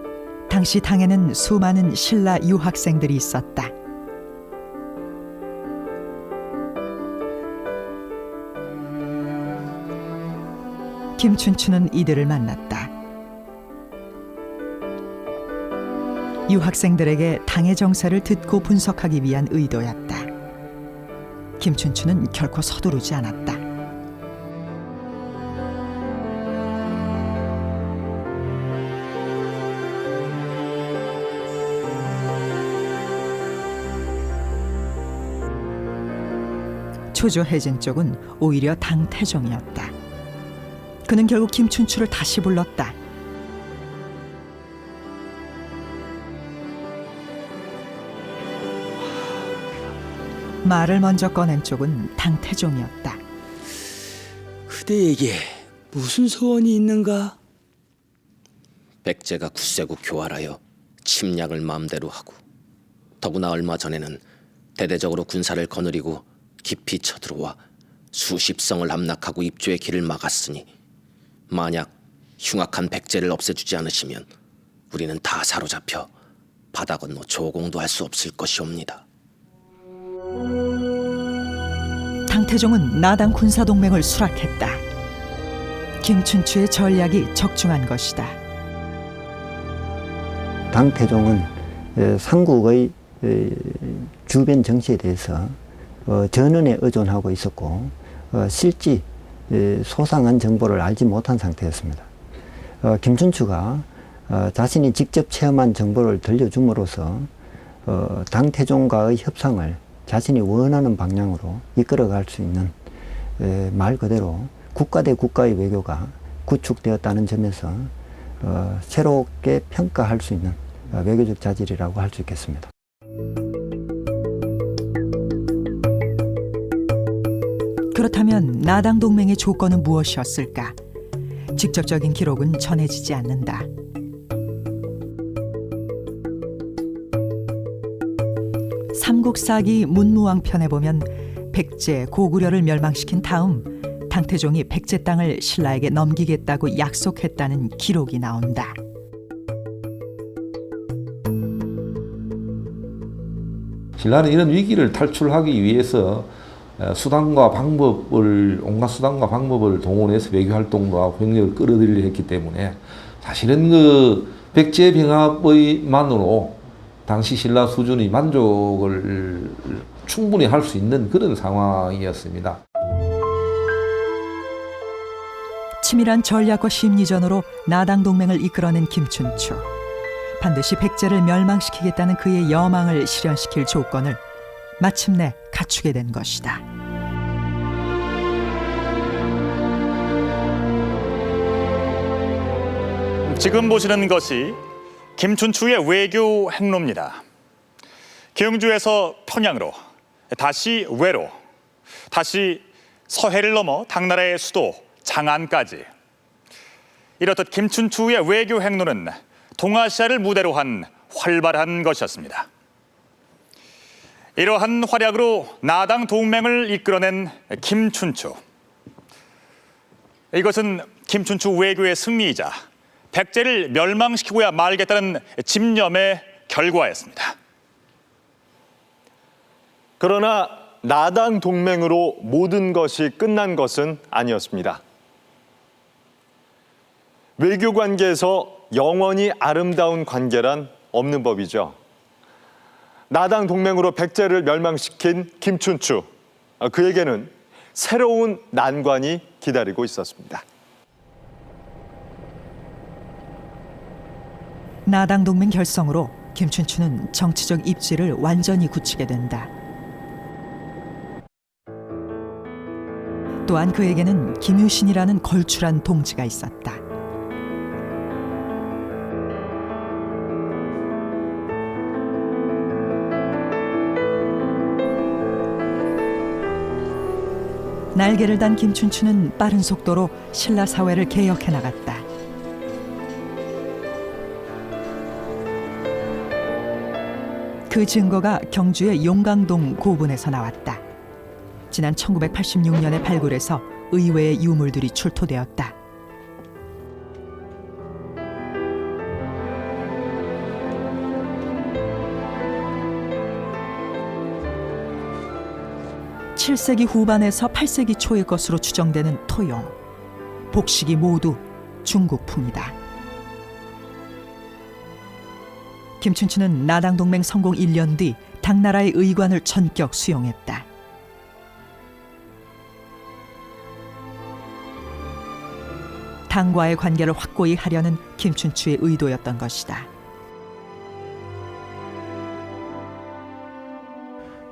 당시 당에는 수많은 신라 유학생들이 있었다. 김춘추는 이들을 만났다. 유학생들에게 당의 정세를 듣고 분석하기 위한 의도였다. 김춘추는 결코 서두르지 않았다. 초조해진 쪽은 오히려 당태종이었다. 그는 결국 김춘추를 다시 불렀다. 말을 먼저 꺼낸 쪽은 당태종이었다. 그대에게 무슨 소원이 있는가? 백제가 굳세고 교활하여 침략을 마음대로 하고, 더구나 얼마 전에는 대대적으로 군사를 거느리고 깊이 쳐들어와 수십 성을 함락하고 입조의 길을 막았으니, 만약 흉악한 백제를 없애주지 않으시면 우리는 다 사로잡혀 바다 건너 조공도 할 수 없을 것이옵니다. 당태종은 나당 군사동맹을 수락했다. 김춘추의 전략이 적중한 것이다. 당태종은 삼국의 주변 정치에 대해서 전언에 의존하고 있었고 실제 소상한 정보를 알지 못한 상태였습니다. 김춘추가 자신이 직접 체험한 정보를 들려줌으로써 당태종과의 협상을 자신이 원하는 방향으로 이끌어갈 수 있는, 말 그대로 국가 대 국가의 외교가 구축되었다는 점에서 새롭게 평가할 수 있는 외교적 자질이라고 할 수 있겠습니다. 그렇다면 나당 동맹의 조건은 무엇이었을까? 직접적인 기록은 전해지지 않는다. 삼국사기 문무왕편에 보면 백제, 고구려를 멸망시킨 다음 당태종이 백제 땅을 신라에게 넘기겠다고 약속했다는 기록이 나온다. 신라는 이런 위기를 탈출하기 위해서 수단과 방법을, 온갖 수단과 방법을 동원해서 외교 활동도 하고 병력을 끌어들이려 했기 때문에 사실은 그 백제 병합의만으로 당시 신라 수준이 만족을 충분히 할 수 있는 그런 상황이었습니다. 치밀한 전략과 심리전으로 나당 동맹을 이끌어낸 김춘추. 반드시 백제를 멸망시키겠다는 그의 여망을 실현시킬 조건을 마침내 갖추게 된 것이다. 지금 보시는 것이 김춘추의 외교 행로입니다. 경주에서 평양으로, 다시 외로, 다시 서해를 넘어 당나라의 수도 장안까지. 이렇듯 김춘추의 외교 행로는 동아시아를 무대로 한 활발한 것이었습니다. 이러한 활약으로 나당 동맹을 이끌어낸 김춘추. 이것은 김춘추 외교의 승리이자 백제를 멸망시키고야 말겠다는 집념의 결과였습니다. 그러나 나당 동맹으로 모든 것이 끝난 것은 아니었습니다. 외교 관계에서 영원히 아름다운 관계란 없는 법이죠. 나당 동맹으로 백제를 멸망시킨 김춘추, 그에게는 새로운 난관이 기다리고 있었습니다. 나당 동맹 결성으로 김춘추는 정치적 입지를 완전히 굳히게 된다. 또한 그에게는 김유신이라는 걸출한 동지가 있었다. 날개를 단 김춘추는 빠른 속도로 신라 사회를 개혁해 나갔다. 그 증거가 경주의 용강동 고분에서 나왔다. 지난 1986년에 발굴해서 의외의 유물들이 출토되었다. (7세기) 후반에서 (8세기) 초의 것으로 추정되는 토용, 복식이 모두 중국풍이다. 김춘추는 나당 동맹 성공 1년 뒤 당나라의 의관을 전격 수용했다. 당과의 관계를 확고히 하려는 김춘추의 의도였던 것이다.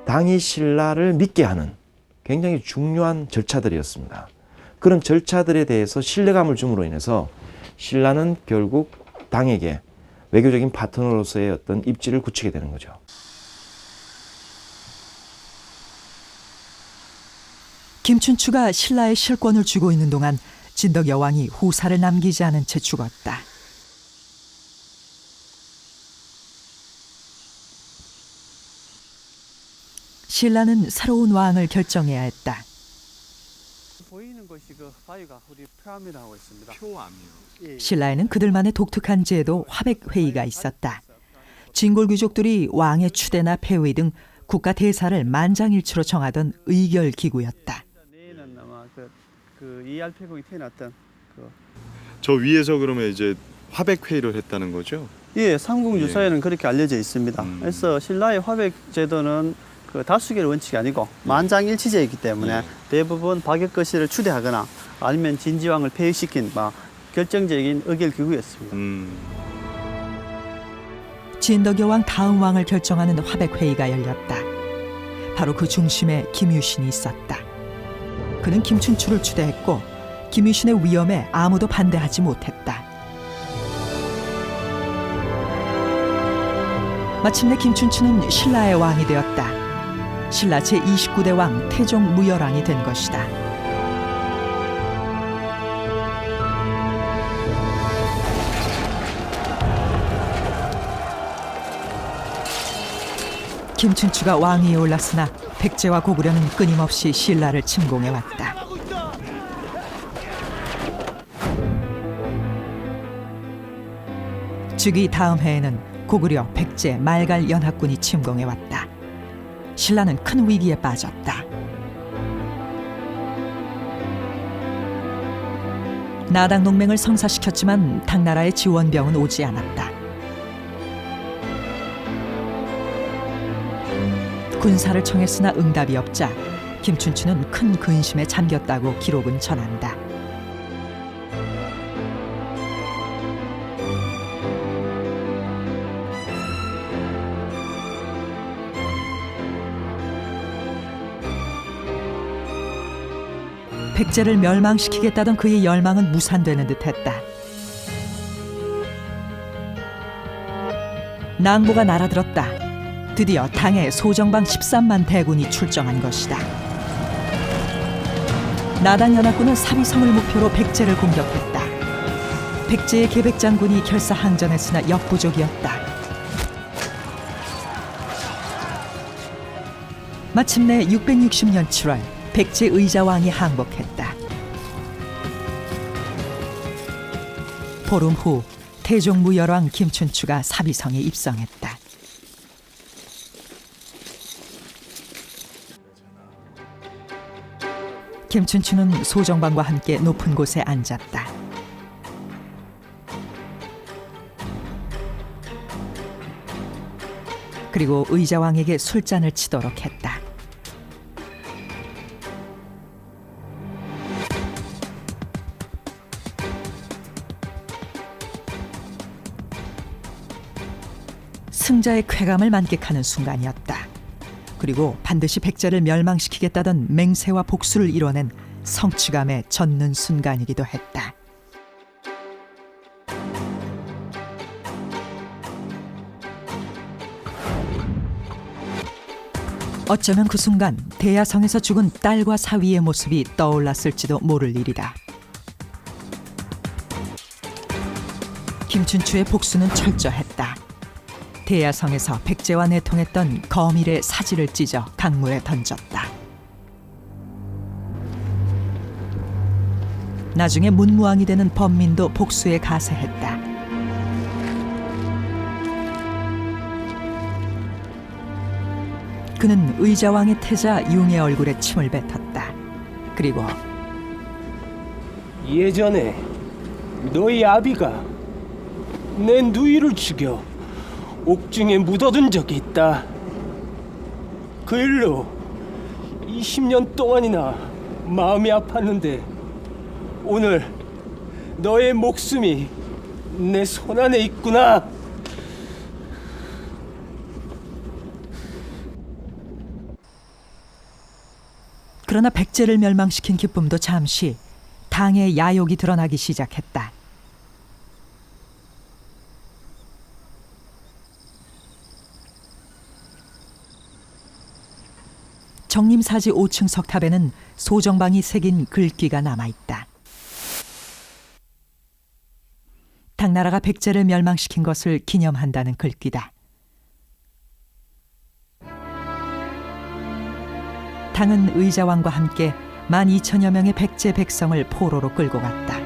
당이 신라를 믿게 하는 굉장히 중요한 절차들이었습니다. 그런 절차들에 대해서 신뢰감을 줌으로 인해서 신라는 결국 당에게 외교적인 파트너로서의 어떤 입지를 굳히게 되는 거죠. 김춘추가 신라에 실권을 쥐고 있는 동안 진덕 여왕이 후사를 남기지 않은 채 죽었다. 신라는 새로운 왕을 결정해야 했다. 보이는 것이 그 바위가 우리 표암이라고 있습니다. 표암이요. 신라에는 그들만의 독특한 제도 화백 회의가 있었다. 진골 귀족들이 왕의 추대나 폐위 등 국가 대사를 만장일치로 정하던 의결 기구였다. 내에는 아마 그 이알폐국이 태어났던 저 위에서 그러면 이제 화백 회의를 했다는 거죠? 예, 삼국유사에는 그렇게 알려져 있습니다. 그래서 신라의 화백 제도는 그 다수결 원칙이 아니고 만장일치제이기 때문에 대부분 박역거시를 추대하거나 아니면 진지왕을 폐위시킨 결정적인 의결 기구였습니다. 진덕여왕 다음 왕을 결정하는 화백회의가 열렸다. 바로 그 중심에 김유신이 있었다. 그는 김춘추를 추대했고 김유신의 위험에 아무도 반대하지 못했다. 마침내 김춘추는 신라의 왕이 되었다. 신라 제29대 왕 태종 무열왕이 된 것이다. 김춘추가 왕위에 올랐으나 백제와 고구려는 끊임없이 신라를 침공해왔다. 즉위 다음 해에는 고구려, 백제, 말갈 연합군이 침공해왔다. 신라는 큰 위기에 빠졌다. 나당 동맹을 성사시켰지만 당나라의 지원병은 오지 않았다. 군사를 청했으나 응답이 없자 김춘추는 큰 근심에 잠겼다고 기록은 전한다. 백제를 멸망시키겠다던 그의 열망은 무산되는 듯했다. 낭보가 날아들었다. 드디어 당의 소정방 13만 대군이 출정한 것이다. 나당 연합군은 사비성을 목표로 백제를 공격했다. 백제의 계백장군이 결사항전했으나 역부족이었다. 마침내 660년 7월 백제 의자왕이 항복했다. 보름 후 태종 무열왕 김춘추가 사비성에 입성했다. 김춘추는 소정방과 함께 높은 곳에 앉았다. 그리고 의자왕에게 술잔을 치도록 했다. 승자의 쾌감을 만끽하는 순간이었다. 그리고 반드시 백제를 멸망시키겠다던 맹세와 복수를 이뤄낸 성취감에 젖는 순간이기도 했다. 어쩌면 그 순간 대야성에서 죽은 딸과 사위의 모습이 떠올랐을지도 모를 일이다. 김춘추의 복수는 철저했다. 대야성에서 백제와 내통했던 거밀의 사지를 찢어 강물에 던졌다. 나중에 문무왕이 되는 범민도 복수에 가세했다. 그는 의자왕의 태자 융의 얼굴에 침을 뱉었다. 그리고 예전에 너희 아비가 내 누이를 죽여 옥중에 묻어둔 적이 있다. 그 일로 20년 동안이나 마음이 아팠는데 오늘 너의 목숨이 내 손안에 있구나. 그러나 백제를 멸망시킨 기쁨도 잠시 당의 야욕이 드러나기 시작했다. 정림사지 5층 석탑에는 소정방이 새긴 글귀가 남아있다. 당나라가 백제를 멸망시킨 것을 기념한다는 글귀다. 당은 의자왕과 함께 12,000여 명의 백제 백성을 포로로 끌고 갔다.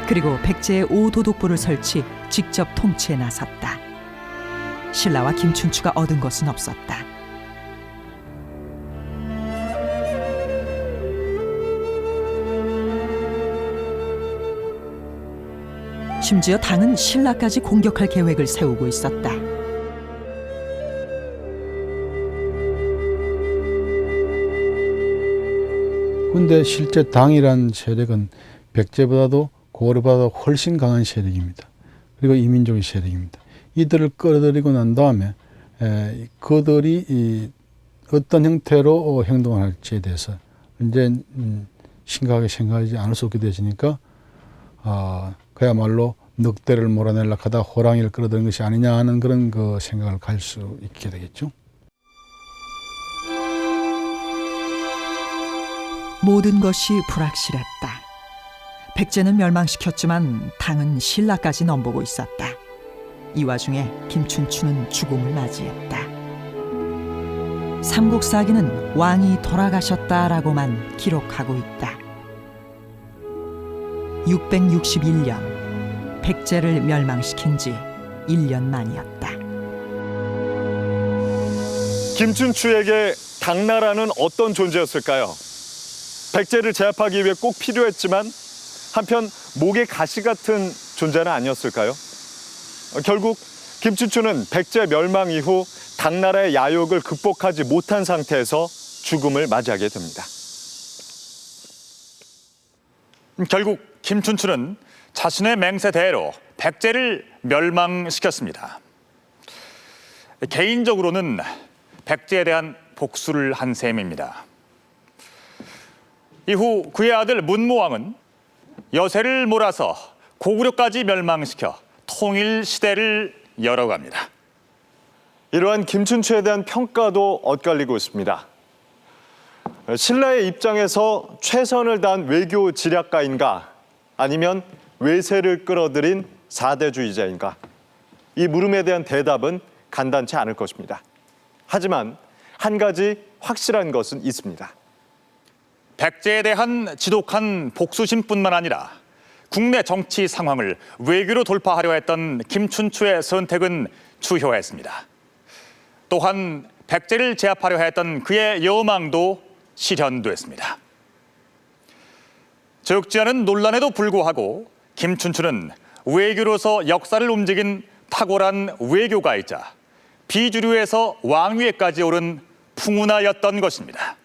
그리고 백제의 5도독부를 설치, 직접 통치에 나섰다. 신라와 김춘추가 얻은 것은 없었다. 심지어 당은 신라까지 공격할 계획을 세우고 있었다. 근데 실제 당이란 세력은 백제보다도 고려보다도 훨씬 강한 세력입니다. 그리고 이민족의 세력입니다. 이들을 끌어들이고 난 다음에 그들이 어떤 형태로 행동을 할지에 대해서 이제 심각하게 생각하지 않을 수 없게 되지니까 그야말로 늑대를 몰아내려고 하다 호랑이를 끌어들인 것이 아니냐 하는 그런 그 생각을 가질 수 있게 되겠죠. 모든 것이 불확실했다. 백제는 멸망시켰지만 당은 신라까지 넘보고 있었다. 이 와중에 김춘추는 죽음을 맞이했다. 삼국사기는 왕이 돌아가셨다라고만 기록하고 있다. 661년 백제를 멸망시킨 지 1년 만이었다. 김춘추에게 당나라는 어떤 존재였을까요? 백제를 제압하기 위해 꼭 필요했지만 한편 목의 가시 같은 존재는 아니었을까요? 결국 김춘추는 백제 멸망 이후 당나라의 야욕을 극복하지 못한 상태에서 죽음을 맞이하게 됩니다. 결국 김춘추는 자신의 맹세대로 백제를 멸망시켰습니다. 개인적으로는 백제에 대한 복수를 한 셈입니다. 이후 그의 아들 문무왕은 여세를 몰아서 고구려까지 멸망시켜 통일 시대를 열어갑니다. 이러한 김춘추에 대한 평가도 엇갈리고 있습니다. 신라의 입장에서 최선을 다한 외교 지략가인가 아니면 외세를 끌어들인 사대주의자인가? 이 물음에 대한 대답은 간단치 않을 것입니다. 하지만 한 가지 확실한 것은 있습니다. 백제에 대한 지독한 복수심뿐만 아니라 국내 정치 상황을 외교로 돌파하려 했던 김춘추의 선택은 추효했습니다. 또한 백제를 제압하려 했던 그의 여망도 실현됐습니다. 적지 않은 논란에도 불구하고 김춘추는 외교로서 역사를 움직인 탁월한 외교가이자 비주류에서 왕위에까지 오른 풍운하였던 것입니다.